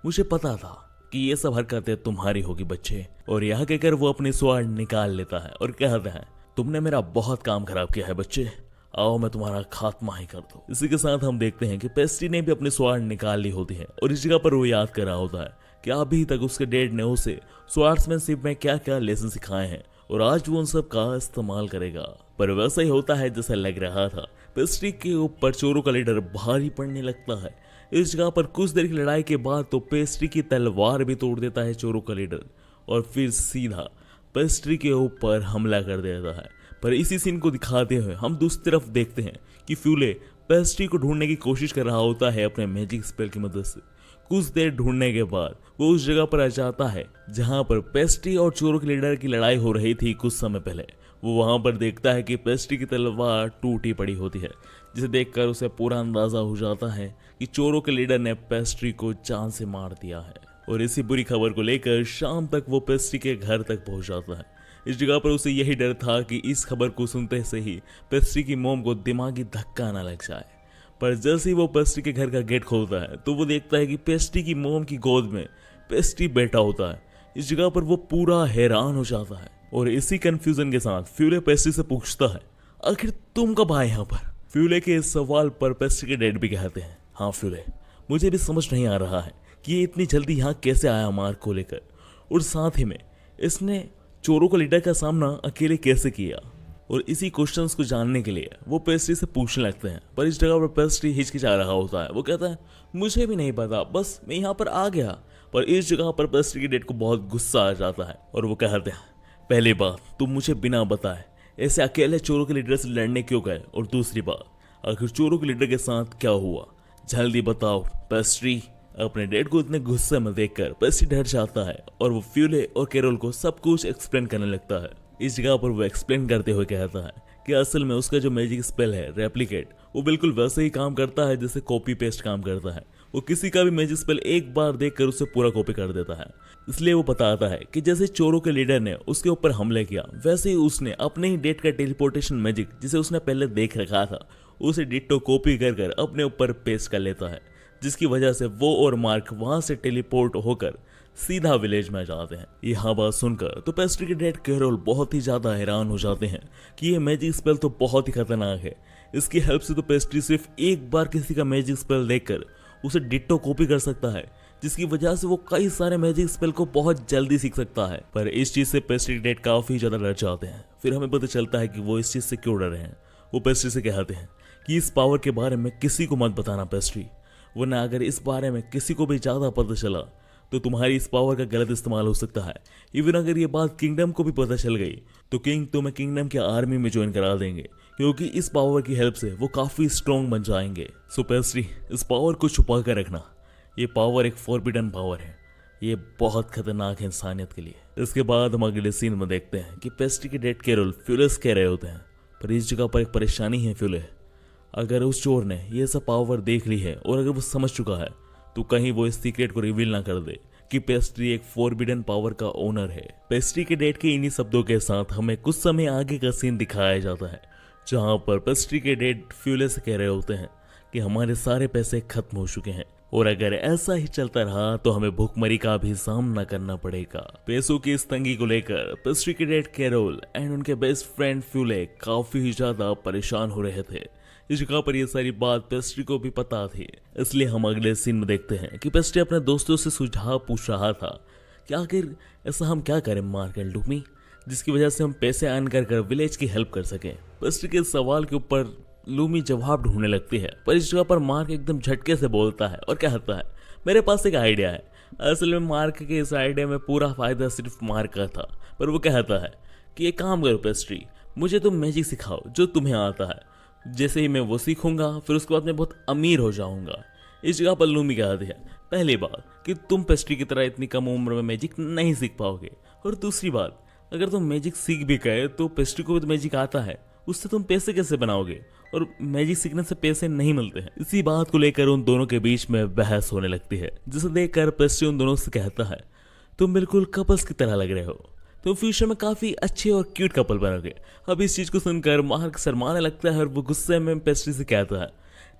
मुझे पता था कि ये सब हरकतें तुम्हारी होगी बच्चे। और यह कहकर वो अपनी स्वॉर्ड निकाल लेता है और कहता है, तुमने मेरा बहुत काम खराब किया है बच्चे, आओ मैं तुम्हारा खात्मा ही कर दूं। इसी के साथ हम देखते हैं कि पेस्ट्री ने भी अपनी स्वॉर्ड निकाल ली होती है और इस जगह पर वो याद कर रहा होता है कि अभी तक उसके डैड ने उसे स्वॉर्ड्समैनशिप में क्या क्या लेसन सिखाए हैं और आज वो उन सब का इस्तेमाल करेगा। पर वैसा ही होता है जैसा लग रहा था। पेस्ट्री के ऊपर चोरों का लीडर भारी पड़ने लगता है। इस जगह पर कुछ देर की लड़ाई के बाद तो पेस्ट्री की तलवार भी तोड़ देता है चोरों का लीडर और फिर सीधा पेस्ट्री के ऊपर हमला कर देता है। पर इसी सीन को दिखाते हुए हम दूसरी तरफ देखते हैं कि फ्यूले पेस्ट्री को ढूंढने की कोशिश कर रहा होता है अपने मैजिक स्पेल की मदद से। कुछ देर ढूंढने के बाद वो उस जगह पर आ जाता है जहां पर पेस्ट्री और चोरों के लीडर की लड़ाई हो रही थी कुछ समय पहले। वो वहां पर देखता है कि पेस्ट्री की तलवार टूटी पड़ी होती है, जिसे देखकर उसे पूरा अंदाजा हो जाता है कि चोरों के लीडर ने पेस्ट्री को जान से मार दिया है। और इसी बुरी खबर को लेकर शाम तक वो पेस्ट्री के घर तक पहुंच जाता है। इस जगह पर उसे यही डर था कि इस खबर को सुनते से ही पेस्ट्री की मोम को दिमागी धक्का न लग जाए। पर जैसे ही वो पेस्ट्री के घर का गेट खोलता है तो वो देखता है कि पेस्ट्री की मोम की गोद में पेस्ट्री बैठा होता है। इस जगह पर वो पूरा हैरान हो जाता है और इसी कंफ्यूजन के साथ फ्यूले पेस्ट्री से पूछता है, आखिर तुम कब आए यहाँ पर? फ्यूले के इस सवाल पर पेस्ट्री के डैड भी कहते हैं, हाँ फ्यूले, मुझे भी समझ नहीं आ रहा है कि ये इतनी जल्दी यहाँ कैसे आया मार्क को लेकर, और साथ ही में इसने चोरों का लीडर का सामना अकेले कैसे किया। और इसी क्वेश्चंस को जानने के लिए वो पेस्ट्री से पूछने लगते हैं। पर इस जगह पर पेस्ट्री हिचकिचा रहा होता है। वो कहता है, मुझे भी नहीं पता, बस मैं यहाँ पर आ गया। पर इस जगह पर पेस्ट्री के डैड को बहुत गुस्सा आ जाता है और वो कहते हैं, पहली बात, तुम मुझे बिना बताए ऐसे अकेले चोरों के लीडर से लड़ने क्यों गए, और दूसरी बात, आखिर चोरों के लीडर के साथ क्या हुआ, जल्दी बताओ। पेस्ट्री अपने डैड को इतने गुस्से में देखकर पेस्ट्री डर जाता है और वो फ्यूले और कैरोल को सब कुछ एक्सप्लेन करने लगता है। इस जगह पर वो एक्सप्लेन करते हुए कहता है कि असल में उसका जो मैजिक स्पेल है रेप्लिकेट, वो बिल्कुल वैसे ही काम करता है जैसे कॉपी पेस्ट काम करता है। वो किसी का भी मैजिक स्पेल एक बार देखकर उसे पूरा कॉपी कर देता है। इसलिए वो बताता है कि जैसे चोरों के लीडर ने उसके ऊपर हमले किया, वैसे ही उसने अपने ही डेट का टेलीपोर्टेशन मैजिक जिसे उसने पहले देख रखा था, उसे डिट्टो कॉपी कर अपने ऊपर पेस्ट कर लेता है, जिसकी वजह से वो और मार्क वहां से टेलीपोर्ट होकर सीधा विलेज में जाते हैं। यह बात सुनकर तो पेस्ट्री के डैड कैरोल बहुत ही ज्यादा हैरान हो जाते हैं कि ये मैजिक स्पेल तो बहुत ही खतरनाक है। इसकी हेल्प से तो पेस्ट्री सिर्फ एक बार किसी का मैजिक स्पेल देखकर उसे डिट्टो कॉपी कर सकता है, जिसकी वजह से वो कई सारे मैजिक स्पेल को बहुत जल्दी सीख सकता है। पर इस चीज से पेस्ट्री के डैड काफी ज्यादा डर जाते हैं। फिर हमें पता चलता है कि वो इस चीज से क्यों डर रहे हैं। वो पेस्ट्री से कहते हैं कि इस पावर के बारे में किसी को मत बताना पेस्ट्री, वरना अगर इस बारे में किसी को भी ज्यादा पता चला तो तुम्हारी इस पावर का गलत इस्तेमाल हो सकता है। इवन अगर ये बात किंगडम को भी पता चल गई तो किंग तुम्हें किंगडम के आर्मी में ज्वाइन करा देंगे, क्योंकि इस पावर की हेल्प से वो काफी स्ट्रॉन्ग बन जाएंगे। सो पेस्ट्री, इस पावर को छुपा कर रखना। ये पावर एक फॉरबिडन पावर है, ये बहुत खतरनाक है इंसानियत के लिए। इसके बाद हम अगले सीन में देखते हैं कि पेस्ट्री के डैड कैरोल फ्यूलेस कह रहे होते हैं, पर इस जगह पर एक परेशानी है फ्यूले, अगर उस चोर ने ये सब पावर देख ली है और अगर वो समझ चुका है तो कहीं वो इस सीक्रेट को रिवील ना कर दे कि पेस्ट्री एक फॉरबिडन पावर का ओनर है। पेस्ट्री के डैड के इन्हीं शब्दों के साथ हमें कुछ समय आगे का सीन दिखाया जाता है, जहां पर पेस्ट्री के डैड फ्यूले से कह रहे होते हैं कि हमारे सारे पैसे खत्म हो चुके हैं और अगर ऐसा ही चलता रहा तो हमें भूखमरी का भी सामना करना पड़ेगा। पैसों की इस तंगी को लेकर पेस्ट्री के डैड कैरोल एंड उनके बेस्ट फ्रेंड फ्यूले काफी ज्यादा परेशान हो रहे थे। इस जगह पर ये सारी बात पेस्ट्री को भी पता थी, इसलिए हम अगले सीन में देखते हैं कि पेस्ट्री अपने दोस्तों से सुझाव पूछ रहा था कि आखिर ऐसा हम क्या करें मार्क एंड लूमी, जिसकी वजह से हम पैसे अर्न कर विलेज की हेल्प कर सकें। पेस्ट्री के सवाल के ऊपर लूमी जवाब ढूंढने लगती है, पर इस जगह पर मार्क एकदम झटके से बोलता है और कहता है मेरे पास एक आइडिया है। असल में मार्क के इस आइडिया में पूरा फायदा सिर्फ मार्क का था, पर वो कहता है कि एक काम करो पेस्ट्री, मुझे तुम मैजिक सिखाओ जो तुम्हें आता है। जैसे ही मैं वो सीखूंगा फिर उसके बाद मैं बहुत अमीर हो जाऊंगा। इस जगह पर लूमी कहती है पहली बात कि तुम पेस्ट्री की तरह इतनी कम उम्र में मैजिक नहीं सीख पाओगे, और दूसरी बात अगर तुम मैजिक सीख भी गए तो पेस्ट्री को भी तो मैजिक आता है, उससे तुम पैसे कैसे बनाओगे, और मैजिक सीखने से पैसे नहीं मिलते हैं। इसी बात को लेकर उन दोनों के बीच में बहस होने लगती है, जिसे देखकर पेस्ट्री उन दोनों से कहता है तुम बिल्कुल कपल्स की तरह लग रहे हो, तुम फ्यूचर में काफी अच्छे और क्यूट कपल बनोगे। अब इस चीज को सुनकर मार्क शर्माने लगता है और वो गुस्से में पेस्ट्री से कहता है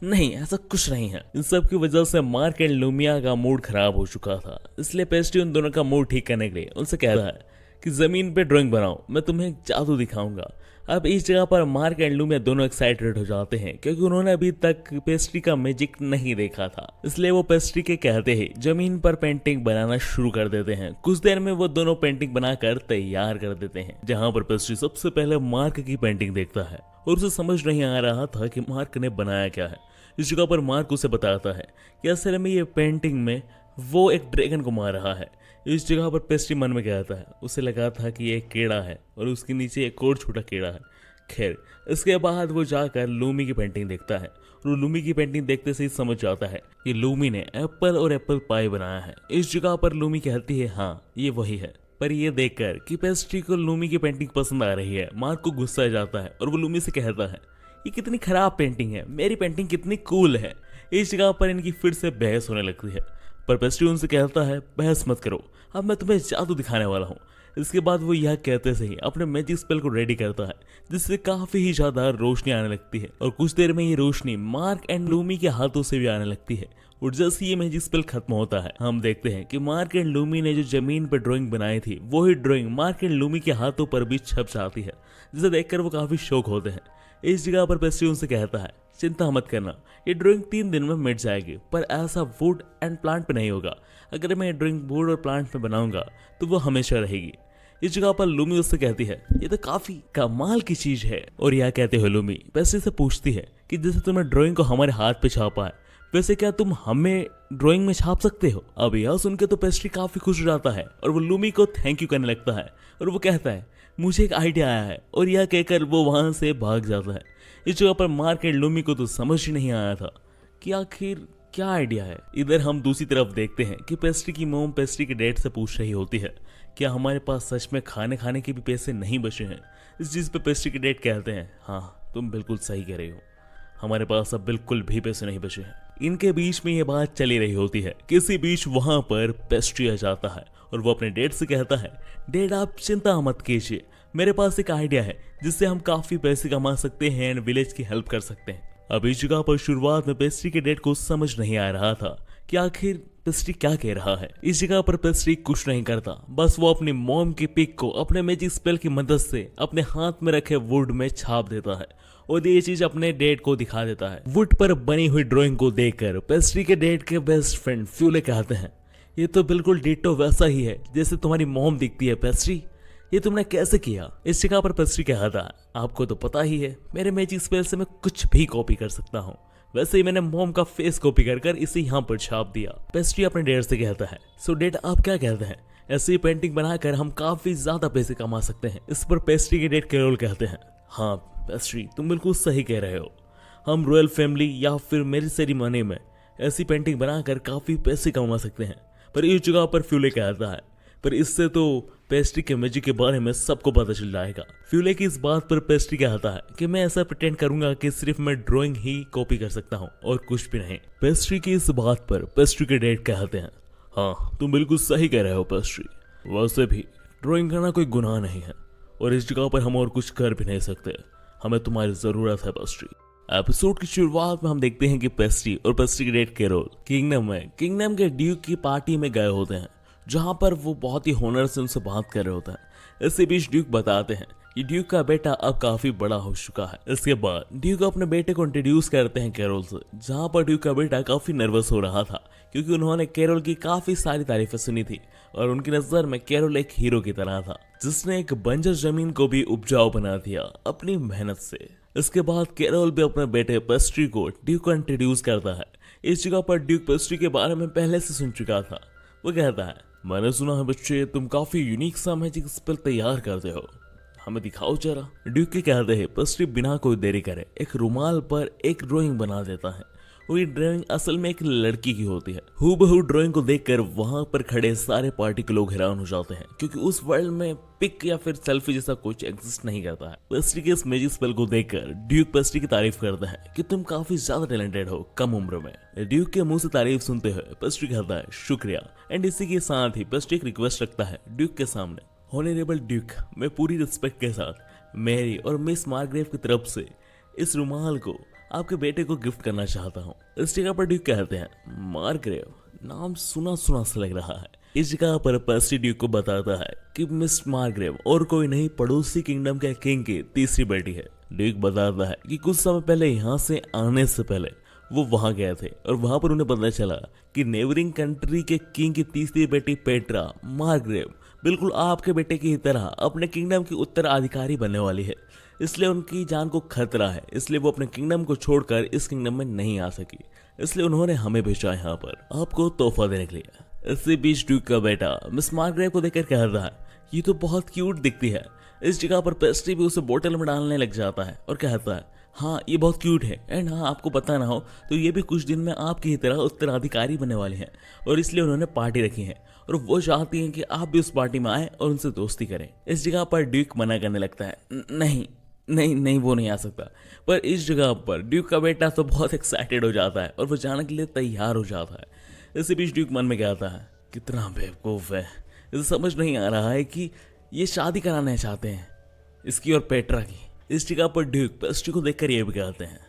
नहीं ऐसा कुछ नहीं है। इन सब की वजह से मार्क एंड लूमिया का मूड खराब हो चुका था, इसलिए पेस्ट्री उन दोनों का मूड ठीक करने के लिए उनसे कहता है कि जमीन पे ड्राइंग बनाओ, मैं तुम्हें एक जादू दिखाऊंगा। अब इस जगह पर मार्क एंड लूमिया दोनों एक्साइटेड हो जाते हैं क्योंकि उन्होंने अभी तक पेस्ट्री का मैजिक नहीं देखा था, इसलिए वो पेस्ट्री के कहते ही जमीन पर पेंटिंग बनाना शुरू कर देते हैं। कुछ देर में वो दोनों पेंटिंग बनाकर तैयार कर देते हैं, जहां पर पेस्ट्री सबसे पहले मार्क की पेंटिंग देखता है और उसे समझ नहीं आ रहा था कि मार्क ने बनाया क्या है। इस जगह पर मार्क उसे बताता है कि असल में ये पेंटिंग में वो एक ड्रैगन को मार रहा है। इस जगह पर पेस्ट्री मन में कहता है उसे लगा था कि ये एक कीड़ा है और उसके नीचे एक और छोटा कीड़ा है। खैर इसके बाद वो जाकर लूमी की पेंटिंग देखता है और लूमी की पेंटिंग देखते से ही समझ जाता है कि लूमी ने एप्पल और एप्पल पाई बनाया है। इस जगह पर लूमी कहती है हाँ ये वही है, पर ये देखकर कि पेस्ट्री को लूमी की पेंटिंग पसंद आ रही है, मार्क को गुस्सा आ जाता है और वो लूमी से कहता है ये कितनी खराब पेंटिंग है, मेरी पेंटिंग कितनी कूल है। इस जगह पर इनकी फिर से बहस होने लगती है, पर पेस्ट्री उनसे कहता है बहस मत करो, अब मैं तुम्हें जादू दिखाने वाला हूँ। इसके बाद वो यह कहते से ही अपने मैजिक स्पेल को रेडी करता है, जिससे काफी ही ज्यादा रोशनी आने लगती है और कुछ देर में ये रोशनी मार्क एंड लूमी के हाथों से भी आने लगती है। और जैसे ये मैजिक स्पेल खत्म होता है हम देखते हैं कि मार्क एंड लूमी ने जो जमीन पर ड्राइंग बनाई थी वही ड्राइंग मार्क एंड लूमी के हाथों पर भी छप जाती है, जिसे देखकर वो काफी शौक होते हैं। इस जगह पर पेस्ट्री उनसे कहता है चिंता मत करना, ये ड्राइंग 3 दिन में मिट जाएगी, पर ऐसा वुड एंड प्लांट पे नहीं होगा। अगर मैं ये ड्राइंग वुड और प्लांट पे बनाऊंगा तो वो हमेशा रहेगी। इस जगह पर लूमी उससे कहती है ये तो काफी कमाल की चीज है। और यह कहते हुए लूमी पेस्ट्री से पूछती है कि जैसे तुमने ड्राइंग को हमारे हाथ पे छापा है, वैसे क्या तुम हमें ड्राइंग में छाप सकते हो। अब यह सुनकर तो पेस्ट्री काफी खुश हो जाता है और वो लूमी को थैंक यू करने लगता है और वो कहता है मुझे एक आइडिया आया है, और यह कहकर वो वहां से भाग जाता है। इस जगह पर मार्क एंड लूमी को तो समझ ही नहीं आया था कि आखिर क्या आइडिया है। इधर हम दूसरी तरफ देखते हैं कि पेस्ट्री की मोम पेस्ट्री के डैड से पूछ रही होती है क्या हमारे पास सच में खाने के भी पैसे नहीं बचे हैं। इस चीज पे पेस्ट्री के डैड कहते हैं हाँ तुम बिल्कुल सही कह रहे हो, हमारे पास अब बिल्कुल भी पैसे नहीं बचे हैं। इनके बीच में ये बात चली रही होती है, किसी बीच वहां पर पेस्ट्री आ जाता है और वो अपने डैड से कहता है डैड आप चिंता मत कीजिए, मेरे पास एक आइडिया है जिससे हम काफी पैसे कमा सकते हैं एंड विलेज की हेल्प कर सकते हैं। अब इस जगह पर शुरुआत में पेस्ट्री के डैड को समझ नहीं आ रहा था कि आखिर पेस्ट्री क्या कह रहा है। इस जगह पर पेस्ट्री कुछ नहीं करता, बस वो अपनी मॉम की पिक को अपने मैजिक स्पेल की मदद से अपने हाथ में रखे वुड में छाप देता है और ये चीज अपने डैड को दिखा देता है। वुड पर बनी हुई ड्राइंग को देखकर पेस्ट्री के डैड के बेस्ट फ्रेंड फ्यूले कहते हैं ये तो बिल्कुल डिट्टो वैसा ही है जैसे तुम्हारी मॉम दिखती है पेस्ट्री, ये तुमने कैसे किया। इस जगह पर पेस्ट्री कहता है आपको तो पता ही है मेरे मैजिक स्पेल से मैं कुछ भी कॉपी कर सकता हूँ, वैसे ही मैंने मॉम का फेस कॉपी कर इसे यहाँ पर छाप दिया। पेस्ट्री अपने डैड से कहता है सो डैड आप क्या कहते हैं, ऐसी पेंटिंग बनाकर हम काफी ज्यादा पैसे कमा सकते हैं। इस पर पेस्ट्री के डैड कैरोल कहते हैं हाँ पेस्ट्री तुम बिल्कुल सही कह रहे हो, हम रॉयल फैमिली या फिर मेरी सेरेमनी में ऐसी पेंटिंग बनाकर काफी पैसे कमा सकते हैं। पर इस जगह पर फ्यूले कहता है पर इससे तो पेस्ट्री के मैजिक के बारे में सबको पता चल जाएगा। फ्यूले की इस बात पर पेस्ट्री कहता है कि मैं ऐसा प्रिटेंड करूंगा कि सिर्फ मैं ड्राइंग ही कॉपी कर सकता हूं और कुछ भी नहीं। पेस्ट्री की इस बात पर पेस्ट्री के डैड कहते हैं हाँ, तुम बिल्कुल सही कह रहे हो पेस्ट्री। वैसे भी ड्राइंग करना कोई गुनाह नहीं है और इस जगह पर हम और कुछ कर भी नहीं सकते। हमें तुम्हारी जरूरत है पेस्ट्री। एपिसोड की शुरुआत में हम देखते हैं कि पेस्ट्री और पेस्ट्री की डेट कैरोल किंगडम के ड्यूक की पार्टी में गए होते हैं, जहां पर वो बहुत ही होनर से उनसे बात कर रहे होते हैं। इसी बीच ड्यूक बताते हैं कि ड्यूक का बेटा अब काफी बड़ा हो चुका है। इसके बाद ड्यूक अपने बेटे को इंट्रोड्यूस करते हैं कैरोल से, जहां पर ड्यूक का बेटा काफी नर्वस हो रहा था क्योंकि उन्होंने कैरोल की काफी सारी तारीफें सुनी थी और उनकी नजर में कैरोल एक हीरो की तरह था, जिसने एक बंजर जमीन को भी उपजाऊ बना दिया अपनी मेहनत से। इसके बाद कैरोल भी अपने बेटे पेस्ट्री को ड्यूक को इंट्रोड्यूस करता है। इस जगह पर ड्यूक पेस्ट्री के बारे में पहले से सुन चुका था। वो कहता है, मैंने सुना है बच्चे तुम काफी यूनिक सा मैजिक स्पेल तैयार करते हो, हमें दिखाओ जरा। ड्यूक के कहते हैं पेस्ट्री बिना कोई देरी करे एक रुमाल पर एक ड्राइंग बना देता है। वो ये ड्राइंग असल में एक लड़की की होती है। हूबहू ड्राइंग को देखकर वहां पर खड़े सारे पार्टी के लोग हैरान हो जाते हैं क्योंकि उस वर्ल्ड में पिक या फिर सेल्फी जैसा कुछ एग्जिस्ट नहीं करता है। पेस्ट्री के इस मैजिक स्पेल को देखकर ड्यूक पेस्ट्री की तारीफ करता है कि तुम काफी ज्यादा टैलेंटेड हो कम उम्र में। ड्यूक के मुंह से तारीफ सुनते हुए पेस्ट्री कहता है शुक्रिया। एंड इसी के साथ ही पेस्ट्री एक रिक्वेस्ट रखता है ड्यूक के सामने, ऑनरेबल ड्यूक, मैं पूरी रिस्पेक्ट के साथ मेरी और मिस मार्ग्रेव की तरफ से इस रुमाल को आपके बेटे को गिफ्ट करना चाहता हूँ। इस जगह पर ड्यूक कहते हैं, मार्ग्रेव नाम सुना सुना सा लग रहा है। इस जगह पर पेस्ट्री ड्यूक को बताता है कि मिस मार्ग्रेव और कोई नहीं पड़ोसी किंगडम के किंग की तीसरी बेटी है। ड्यूक बताता है कि कुछ समय पहले यहाँ से आने से पहले वो वहां गए थे और वहां पर उन्हें पता चला कि नेबरिंग कंट्री के किंग की तीसरी बेटी पेट्रा मार्ग्रेव बिल्कुल आपके बेटे की तरह अपने किंगडम की उत्तराधिकारी बनने वाली है, इसलिए उनकी जान को खतरा है, इसलिए वो अपने किंगडम को छोड़कर इस किंगडम में नहीं आ सकी, इसलिए उन्होंने हमें भेजा यहाँ पर आपको तोहफा देने के लिए। इसी बीच ड्यूक का बेटा मिस मार्ग्रेव को देखकर कहता है, ये तो बहुत क्यूट दिखती है। इस जगह पर पेस्ट्री भी उसे बोतल में डालने लग जाता है और कहता है, हाँ ये बहुत क्यूट है एंड हाँ आपको पता ना हो तो ये भी कुछ दिन में आपकी ही तरह उत्तराधिकारी बनने वाले हैं और इसलिए उन्होंने पार्टी रखी है और वो चाहती हैं कि आप भी उस पार्टी में आए और उनसे दोस्ती करें। इस जगह पर ड्यूक मना करने लगता है, नहीं नहीं नहीं वो नहीं आ सकता। पर इस जगह पर ड्यूक का बेटा तो बहुत एक्साइटेड हो जाता है और वो जाने के लिए तैयार हो जाता है। इसी बीच ड्यूक मन में कहता है, कितना बेवकूफ है, इसे समझ नहीं आ रहा है कि ये शादी कराना चाहते हैं इसकी और पेट्रा की। इस जगह पर ड्यूक पेस्ट्री को देखकर ये भी कहते हैं,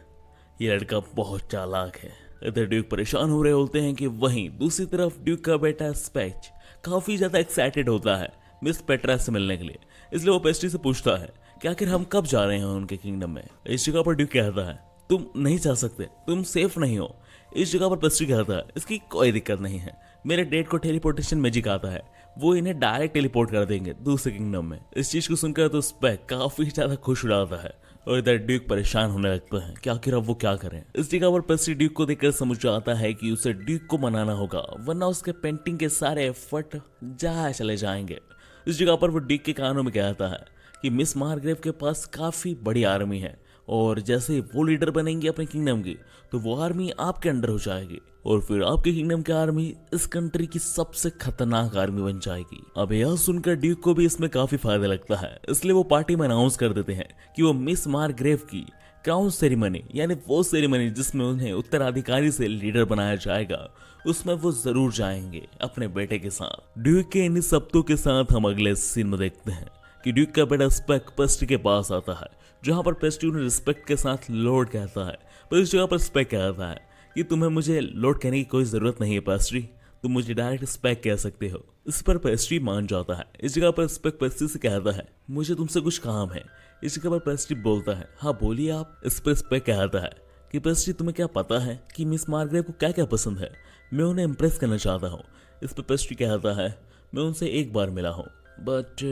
ये लड़का बहुत चालाक है। इधर ड्यूक परेशान हो रहे होते हैं कि वहीं दूसरी तरफ ड्यूक का बेटा स्पेच काफी ज्यादा एक्साइटेड होता है मिस पेट्रा से मिलने के लिए, इसलिए वो पेस्ट्री से पूछता है कि आखिर हम कब जा रहे हैं उनके किंगडम में। इस जगह पर ड्यूक कहता है, तुम नहीं जा सकते, तुम सेफ नहीं हो। इस जगह पर पेस्ट्री कहता है, इसकी कोई दिक्कत नहीं है, मेरे डेड को टेलीपोर्टेशन मैजिक आता है, वो इन्हें डायरेक्ट टेलीपोर्ट कर देंगे दूसरे किंगडम में। इस चीज को सुनकर तो स्पेक काफी ज्यादा खुश हो जाता है और इधर ड्यूक परेशान होने लगता है कि आखिर अब वो क्या करें। इस जगह पर पेस्ट्री ड्यूक को देखकर समझ जाता है कि उसे ड्यूक को मनाना होगा वरना उसके पेंटिंग के सारे एफर्ट जा चले जाएंगे। इस जगह पर वो ड्यूक के कानों में कहता है कि मिस मार्ग्रेव के पास काफी बड़ी आर्मी है और जैसे वो लीडर बनेंगे अपने किंगडम की तो वो आर्मी आपके अंडर हो जाएगी और फिर आपके किंगडम की आर्मी इस कंट्री की सबसे खतरनाक आर्मी बन जाएगी। अब यह सुनकर ड्यूक को भी इसमें काफी फायदा लगता है, इसलिए वो पार्टी में अनाउंस कर देते हैं कि वो मिस मार्ग्रेव की क्राउन सेरेमनी यानी वो सेरेमनी जिसमें उन्हें उत्तराधिकारी से लीडर बनाया जाएगा उसमें वो जरूर जाएंगे अपने बेटे के साथ। ड्यूक के इन शब्दों के साथ हम अगले सीन में देखते हैं कि ड्यूक का बेटा स्पेक पेस्ट्री के पास आता है, जहां पर पेस्ट्री उन्हें रिस्पेक्ट के साथ लॉर्ड कहता है। पर इस जगह पर स्पेक कहता है कि तुम्हें मुझे लॉर्ड कहने की कोई जरूरत नहीं है पेस्ट्री, तुम मुझे डायरेक्ट स्पेक कह सकते हो। इस पर पेस्ट्री मान जाता है। इस जगह पर स्पेक पेस्ट्री से कहता है, मुझे तुमसे कुछ काम है। इस जगह पर पेस्ट्री बोलता है, हाँ बोलिए आप। इस पर स्पेक कहता है कि पेस्ट्री तुम्हें क्या पता है कि मिस मार्ग्रेव को क्या क्या पसंद है, मैं उन्हें इम्प्रेस करना चाहता हूँ। इस पर पेस्ट्री कहता है, मैं उनसे एक बार मिला हूँ बट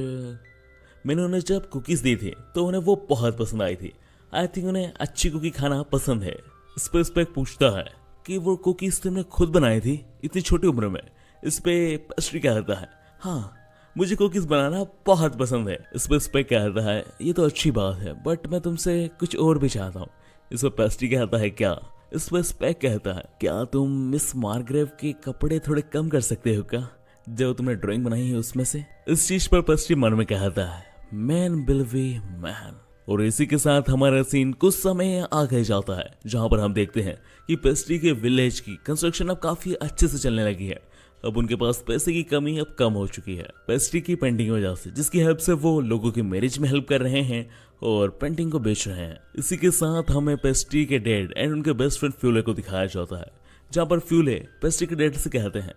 मैंने उन्हें जब कुकीज दी थी तो उन्हें वो बहुत पसंद आई थी। आई थिंक उन्हें अच्छी कुकी खाना पसंद है। इस पर स्पेक पूछता है कि वो कुकीज तुमने खुद बनाई थी इतनी छोटी उम्र में। इस पे पेस्ट्री कहता है, हाँ मुझे कुकीज बनाना बहुत पसंद है। इस पर स्पेक कहता है, ये तो अच्छी बात है बट मैं तुमसे कुछ और भी चाहता हूँ। इस पर पेस्ट्री कहता है, क्या? इस पर स्पेक कहता है, क्या तुम मिस मार्ग्रेव के कपड़े थोड़े कम कर सकते हो क्या, जो तुमने ड्राइंग बनाई है उसमें से? इस चीज पर पेस्ट्री मन में कहता है, मैन विल बी मैन। और इसी के साथ हमारा सीन कुछ समय आगे जाता है, जहां पर हम देखते हैं कि पेस्ट्री के विलेज की कंस्ट्रक्शन अब काफी अच्छे से चलने लगी है। अब उनके पास पैसे की कमी अब कम हो चुकी है पेस्ट्री की पेंटिंग की वजह से, जिसकी हेल्प से वो लोगों की मैरिज में हेल्प कर रहे हैं और पेंटिंग को बेच रहे हैं। इसी के साथ हमें पेस्ट्री के डैड एंड उनके बेस्ट फ्रेंड फ्यूले को दिखाया जाता है, जहाँ पर फ्यूले पेस्ट्री के डैड से कहते हैं,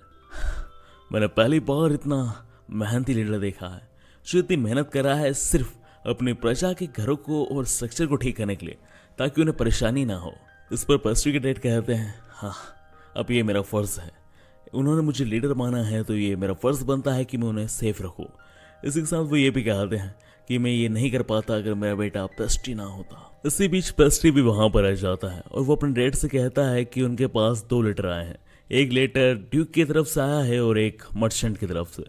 मैंने पहली बार इतना मेहनती लीडर देखा है जो इतनी मेहनत कर रहा है सिर्फ अपनी प्रजा के घरों को और स्ट्रक्चर को ठीक करने के लिए, ताकि उन्हें परेशानी ना हो। इस पर पेस्ट्री के डैड कहते हैं, हाँ अब ये मेरा फर्ज है, उन्होंने मुझे लीडर माना है तो ये मेरा फर्ज बनता है कि मैं उन्हें सेफ रखूं। इसी के साथ वो ये भी कहते हैं कि मैं ये नहीं कर पाता अगर मेरा बेटा पेस्ट्री ना होता। इसी बीच पेस्ट्री भी वहां पर आ जाता है और वो अपने डैड से कहता है कि उनके पास 2 लेटर आए हैं, एक लेटर ड्यूक की तरफ से आया है और एक मर्चेंट की तरफ से।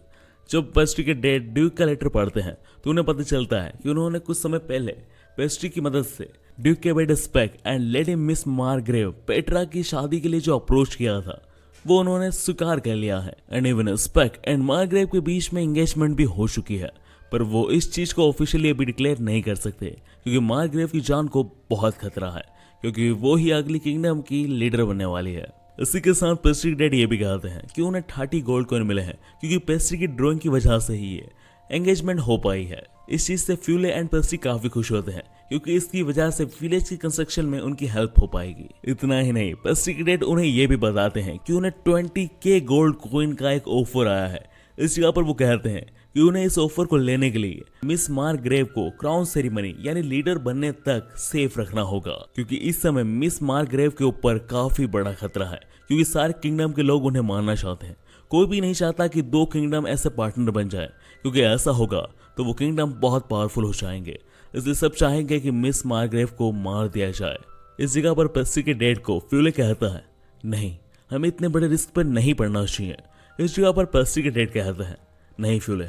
जब पेस्ट्री के डैड ड्यूक का लेटर पढ़ते हैं तो उन्हें पता चलता है कि उन्होंने कुछ समय पहले पेस्ट्री की मदद से ड्यूक के बेटे स्पेक and lady miss Margrave Petra की शादी के लिए जो अप्रोच किया था वो उन्होंने स्वीकार कर लिया है। एंड इवन स्पेक एंड मारग्रेव के बीच में एंगेजमेंट भी हो चुकी है, पर वो इस चीज को ऑफिशियली अभी डिक्लेयर नहीं कर सकते क्योंकि मारग्रेव की जान को बहुत खतरा है, क्योंकि वो ही अगली किंगडम की लीडर बनने वाली है। इसी के साथ पेस्ट्री के डैड ये भी कहते हैं कि उन्हें 30 गोल्ड कॉइन मिले हैं क्योंकि पेस्ट्री की ड्राइंग की वजह से ही ये एंगेजमेंट हो पाई है। इस चीज से फ्यूले एंड पेस्ट्री काफी खुश होते हैं क्योंकि इसकी वजह से विलेज की कंस्ट्रक्शन में उनकी हेल्प हो पाएगी। इतना ही नहीं, पेस्ट्री के डैड उन्हें ये भी बताते हैं कि उन्हें 20K गोल्ड कॉइन का एक ऑफर आया है। इस जगह पर वो कहते हैं कि उन्हें इस ऑफर को लेने के लिए मिस मारग्रेव को क्राउन सेरेमनी यानी लीडर बनने तक सेफ रखना होगा, क्योंकि इस समय मिस मारग्रेव के ऊपर काफी बड़ा खतरा है क्योंकि सारे किंगडम के लोग उन्हें मारना चाहते हैं। कोई भी नहीं चाहता कि 2 किंगडम ऐसे पार्टनर बन जाए, क्योंकि ऐसा होगा तो वो किंगडम बहुत पावरफुल हो जाएंगे। इसलिए सब चाहेंगे कि मिस मारग्रेव को मार दिया जाए। इस जगह पर पेस्ट्री के डैड को फ्यूले कहता है, नहीं हमें इतने बड़े रिस्क पर नहीं पड़ना चाहिए। इस जगह पर पेस्ट्री के डैड कहता है, नहीं फ्यूले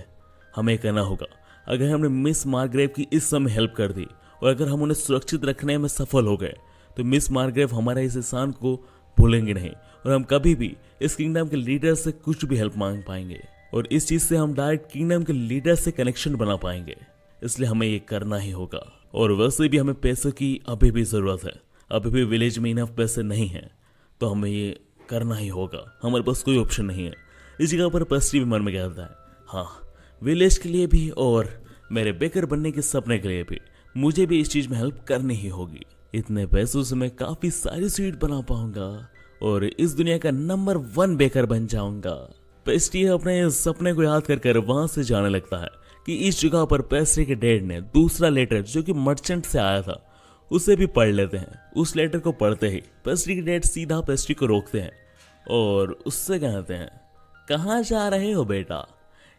हमें करना होगा। अगर हमने मिस मारग्रेव की इस समय हेल्प कर दी और अगर हम उन्हें सुरक्षित रखने में सफल हो गए तो मिस मारग्रेव हमारे इस एहसान को भूलेंगे नहीं और हम कभी भी इस किंगडम के लीडर से कुछ भी हेल्प मांग पाएंगे और इस चीज से हम डायरेक्ट किंगडम के लीडर से कनेक्शन बना पाएंगे। इसलिए हमें ये करना ही होगा। और वैसे भी हमें पैसों की अभी भी जरूरत है, अभी भी विलेज में इनफ पैसे नहीं है, तो हमें ये करना ही होगा, हमारे पास कोई ऑप्शन नहीं है। इस जगह पर पेस्ट्री भी मन में कहता है, हाँ विलेज के लिए भी और मेरे बेकर बनने के सपने के लिए भी मुझे भी इस चीज में हेल्प करनी ही होगी। इतने पैसों से मैं काफी सारी स्वीट बना पाऊंगा और इस दुनिया का नंबर 1 बेकर बन जाऊंगा। पेस्ट्री अपने सपने को याद कर वहां से जाने लगता है कि इस जगह पर पेस्ट्री के डैड ने दूसरा लेटर जो कि मर्चेंट से आया था उसे भी पढ़ लेते हैं। उस लेटर को पढ़ते ही पेस्ट्री के डैड सीधा पेस्ट्री को रोकते हैं और उससे कहते हैं, कहाँ जा रहे हो बेटा,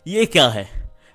ये क्या है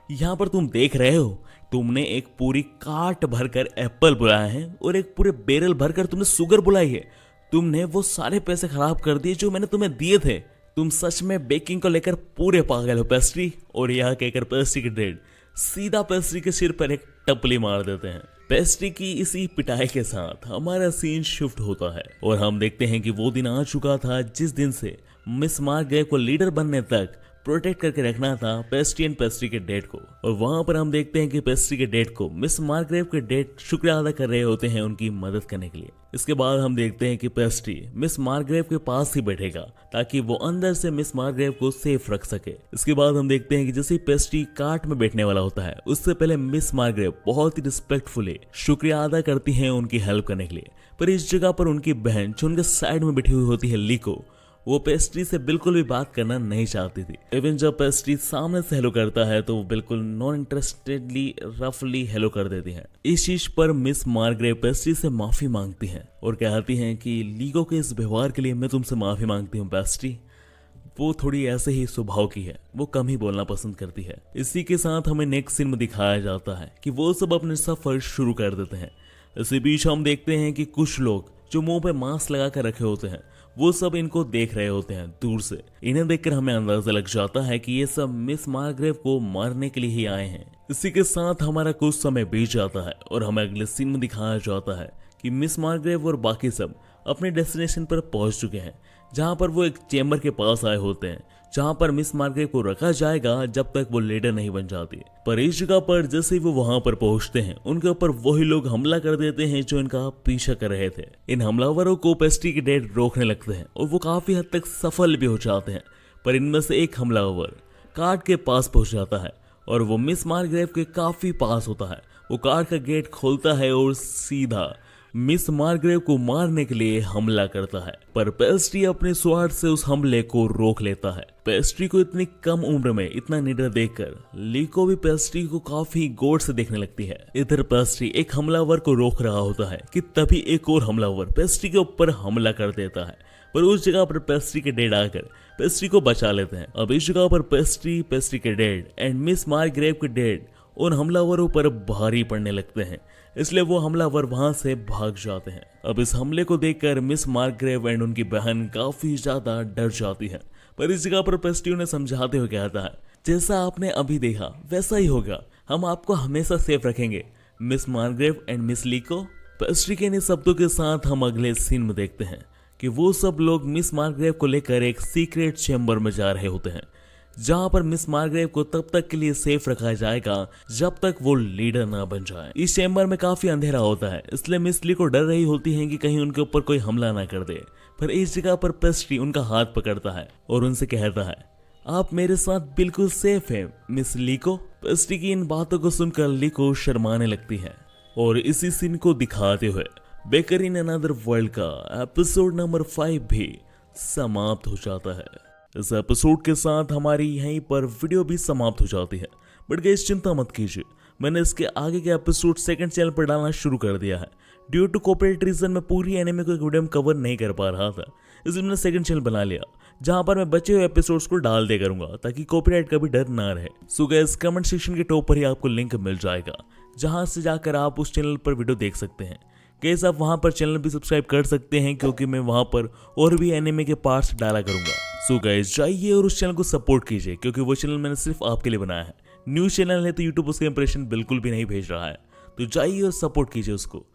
यहाँ पर तुम देख रहे हो, तुमने एक पूरी कार्ट भरकर एप्पल बुलाया है और एक पूरे बैरल भरकर तुमने शुगर बुलाई है। तुमने वो सारे पैसे खराब कर दिए जो मैंने तुम्हें दिए थे। तुम सच में बेकिंग को लेकर पूरे पागल हो पेस्ट्री। और यह कहकर पेस्ट्री के डैड सीधा पेस्ट्री के सिर पर एक टपली मार देते हैं। पेस्ट्री की इसी पिटाई के साथ हमारा सीन शिफ्ट होता है और हम देखते हैं कि वो दिन आ चुका था जिस दिन से मिस मारग्रेव को लीडर बनने तक प्रोटेक्ट करके रखना था पेस्ट्री एंड पेस्ट्री के डैड को। और वहां पर हम देखते हैं कि पेस्ट्री के डैड को मिस मारग्रेव के डैड शुक्रिया अदा कर रहे होते हैं उनकी मदद करने के लिए। इसके बाद हम देखते हैं कि पेस्ट्री मिस मारग्रेव के पास ही बैठेगा ताकि वो अंदर से मिस मारग्रेव को सेफ रख सके। इसके बाद हम देखते हैं कि जैसे पेस्ट्री कार्ट में बैठने वाला होता है उससे पहले मिस मारग्रेव बहुत ही रिस्पेक्टफुली शुक्रिया अदा करती है उनकी हेल्प करने के लिए। पर इस जगह पर उनकी बहन जो उनके साइड में बैठी हुई होती है लीको, वो पेस्ट्री से बिल्कुल भी बात करना नहीं चाहती थी। इवन जब पेस्ट्री सामने से हेलो करता है तो वो बिल्कुल नॉन इंटरेस्टेडली रफली हेलो कर देती है। इस चीज पर मिस मारग्रेव पेस्ट्री से माफी मांगती हैं और कहती हैं कि लीगो के इस व्यवहार के लिए मैं तुमसे माफी मांगती हूँ पेस्ट्री। वो थोड़ी ऐसे ही स्वभाव की है, वो कम ही बोलना पसंद करती है। इसी के साथ हमें नेक्स्ट सीन में दिखाया जाता है कि वो सब अपने सफर शुरू कर देते हैं। इसी बीच हम देखते हैं कि कुछ लोग जो मुंह पे मास्क लगा कर रखे होते हैं वो सब इनको देख रहे होते हैं दूर से। इन्हें देखकर हमें अंदाजा लग जाता है कि ये सब मिस मारग्रेव को मारने के लिए ही आए हैं। इसी के साथ हमारा कुछ समय बीत जाता है और हमें अगले सीन में दिखाया जाता है कि मिस मारग्रेव और बाकी सब अपने डेस्टिनेशन पर पहुंच चुके हैं, जहां पर वो एक चेंबर के पास आए होते हैं जहां पर मिस मारग्रेव को रखा जाएगा जब तक वो लीडर नहीं बन जाती। पर इस जगह पर जैसे ही वो वहां पर पहुंचते हैं उनके ऊपर वही लोग हमला कर देते हैं जो इनका पीछा कर रहे थे। इन हमलावरों को पेस्ट्री के डैड रोकने लगते हैं और वो काफी हद तक सफल भी हो जाते हैं। पर इनमें से एक हमलावर कार्ड के पास पहुंच जाता है और वो मिस मार्ग्रेव के काफी पास होता है। वो कार्ड का गेट खोलता है और सीधा मिस मार्ग्रेव को मारने के लिए हमला करता है, पर पेस्ट्री अपने स्वार्थ से उस हमले को रोक लेता है। पेस्ट्री को इतनी कम उम्र में इतना निडर देखकर लीको भी पेस्ट्री को काफी गौर से देखने लगती है। इधर पेस्ट्री एक हमलावर को रोक रहा होता है कि तभी एक और हमलावर पेस्ट्री के ऊपर हमला कर देता है, पर उस जगह पर पेस्ट्री के डेड आकर पेस्ट्री को बचा लेते हैं। अब इस जगह पर पेस्ट्री के डेड एंड मिस मार्ग्रेव के डेड उन हमलावरों पर भारी पड़ने लगते हैं, इसलिए वो हमलावर वहां से भाग जाते हैं। अब इस हमले को देखकर मिस मार्ग्रेव एंड उनकी बहन काफी ज्यादा डर जाती है, पर इस जगह पर पेस्ट्री उन्हें समझाते हुए कहता है, जैसा आपने अभी देखा वैसा ही होगा, हम आपको हमेशा सेफ रखेंगे मिस मार्ग्रेव एंड मिस लीको। पेस्ट्री के इन शब्दों के साथ हम अगले सीन में देखते हैं कि वो सब लोग मिस मार्ग्रेव को लेकर एक सीक्रेट चेंबर में जा रहे होते हैं, जहां पर मिस मार्ग्रेव को तब तक के लिए सेफ रखा जाएगा जब तक वो लीडर ना बन जाए। इस चेंबर में काफी अंधेरा होता है, इसलिए मिस ली को डर रही होती है कि कहीं उनके ऊपर कोई हमला ना कर दे, पर इस जगह पर पेस्ट्री उनका हाथ पकड़ता है और उनसे कहता है, आप मेरे साथ बिल्कुल सेफ है मिस लीको। पेस्ट्री की इन बातों को सुनकर लीको शर्माने लगती है और इसी सीन को दिखाते हुए बेकर इन अनदर वर्ल्ड का एपिसोड नंबर 5 भी समाप्त हो जाता है। इस एपिसोड के साथ हमारी यहीं पर वीडियो भी समाप्त हो जाती है, बट गाइस चिंता मत कीजिए, मैंने इसके आगे के एपिसोड सेकंड चैनल पर डालना शुरू कर दिया है। ड्यू टू कॉपीराइट रीजन मैं पूरी एनिमे को एक वीडियो में कवर नहीं कर पा रहा था, इसलिए मैंने सेकंड चैनल बना लिया जहां पर मैं बचे हुए एपिसोड्स को डाल दे करूंगा ताकि कॉपीराइट का भी डर ना रहे। सो गाइस कमेंट सेक्शन के टॉप पर ही आपको लिंक मिल जाएगा, जहां से जाकर आप उस चैनल पर वीडियो देख सकते हैं। गाइस आप वहां पर चैनल भी सब्सक्राइब कर सकते हैं, क्योंकि मैं वहां पर और भी एनिमे के पार्ट्स डाला करूंगा। सो गाइस जाइए और उस चैनल को सपोर्ट कीजिए, क्योंकि वो चैनल मैंने सिर्फ आपके लिए बनाया है। न्यू चैनल है तो यूट्यूब उसके इंप्रेशन बिल्कुल भी नहीं भेज रहा है, तो जाइए और सपोर्ट कीजिए उसको।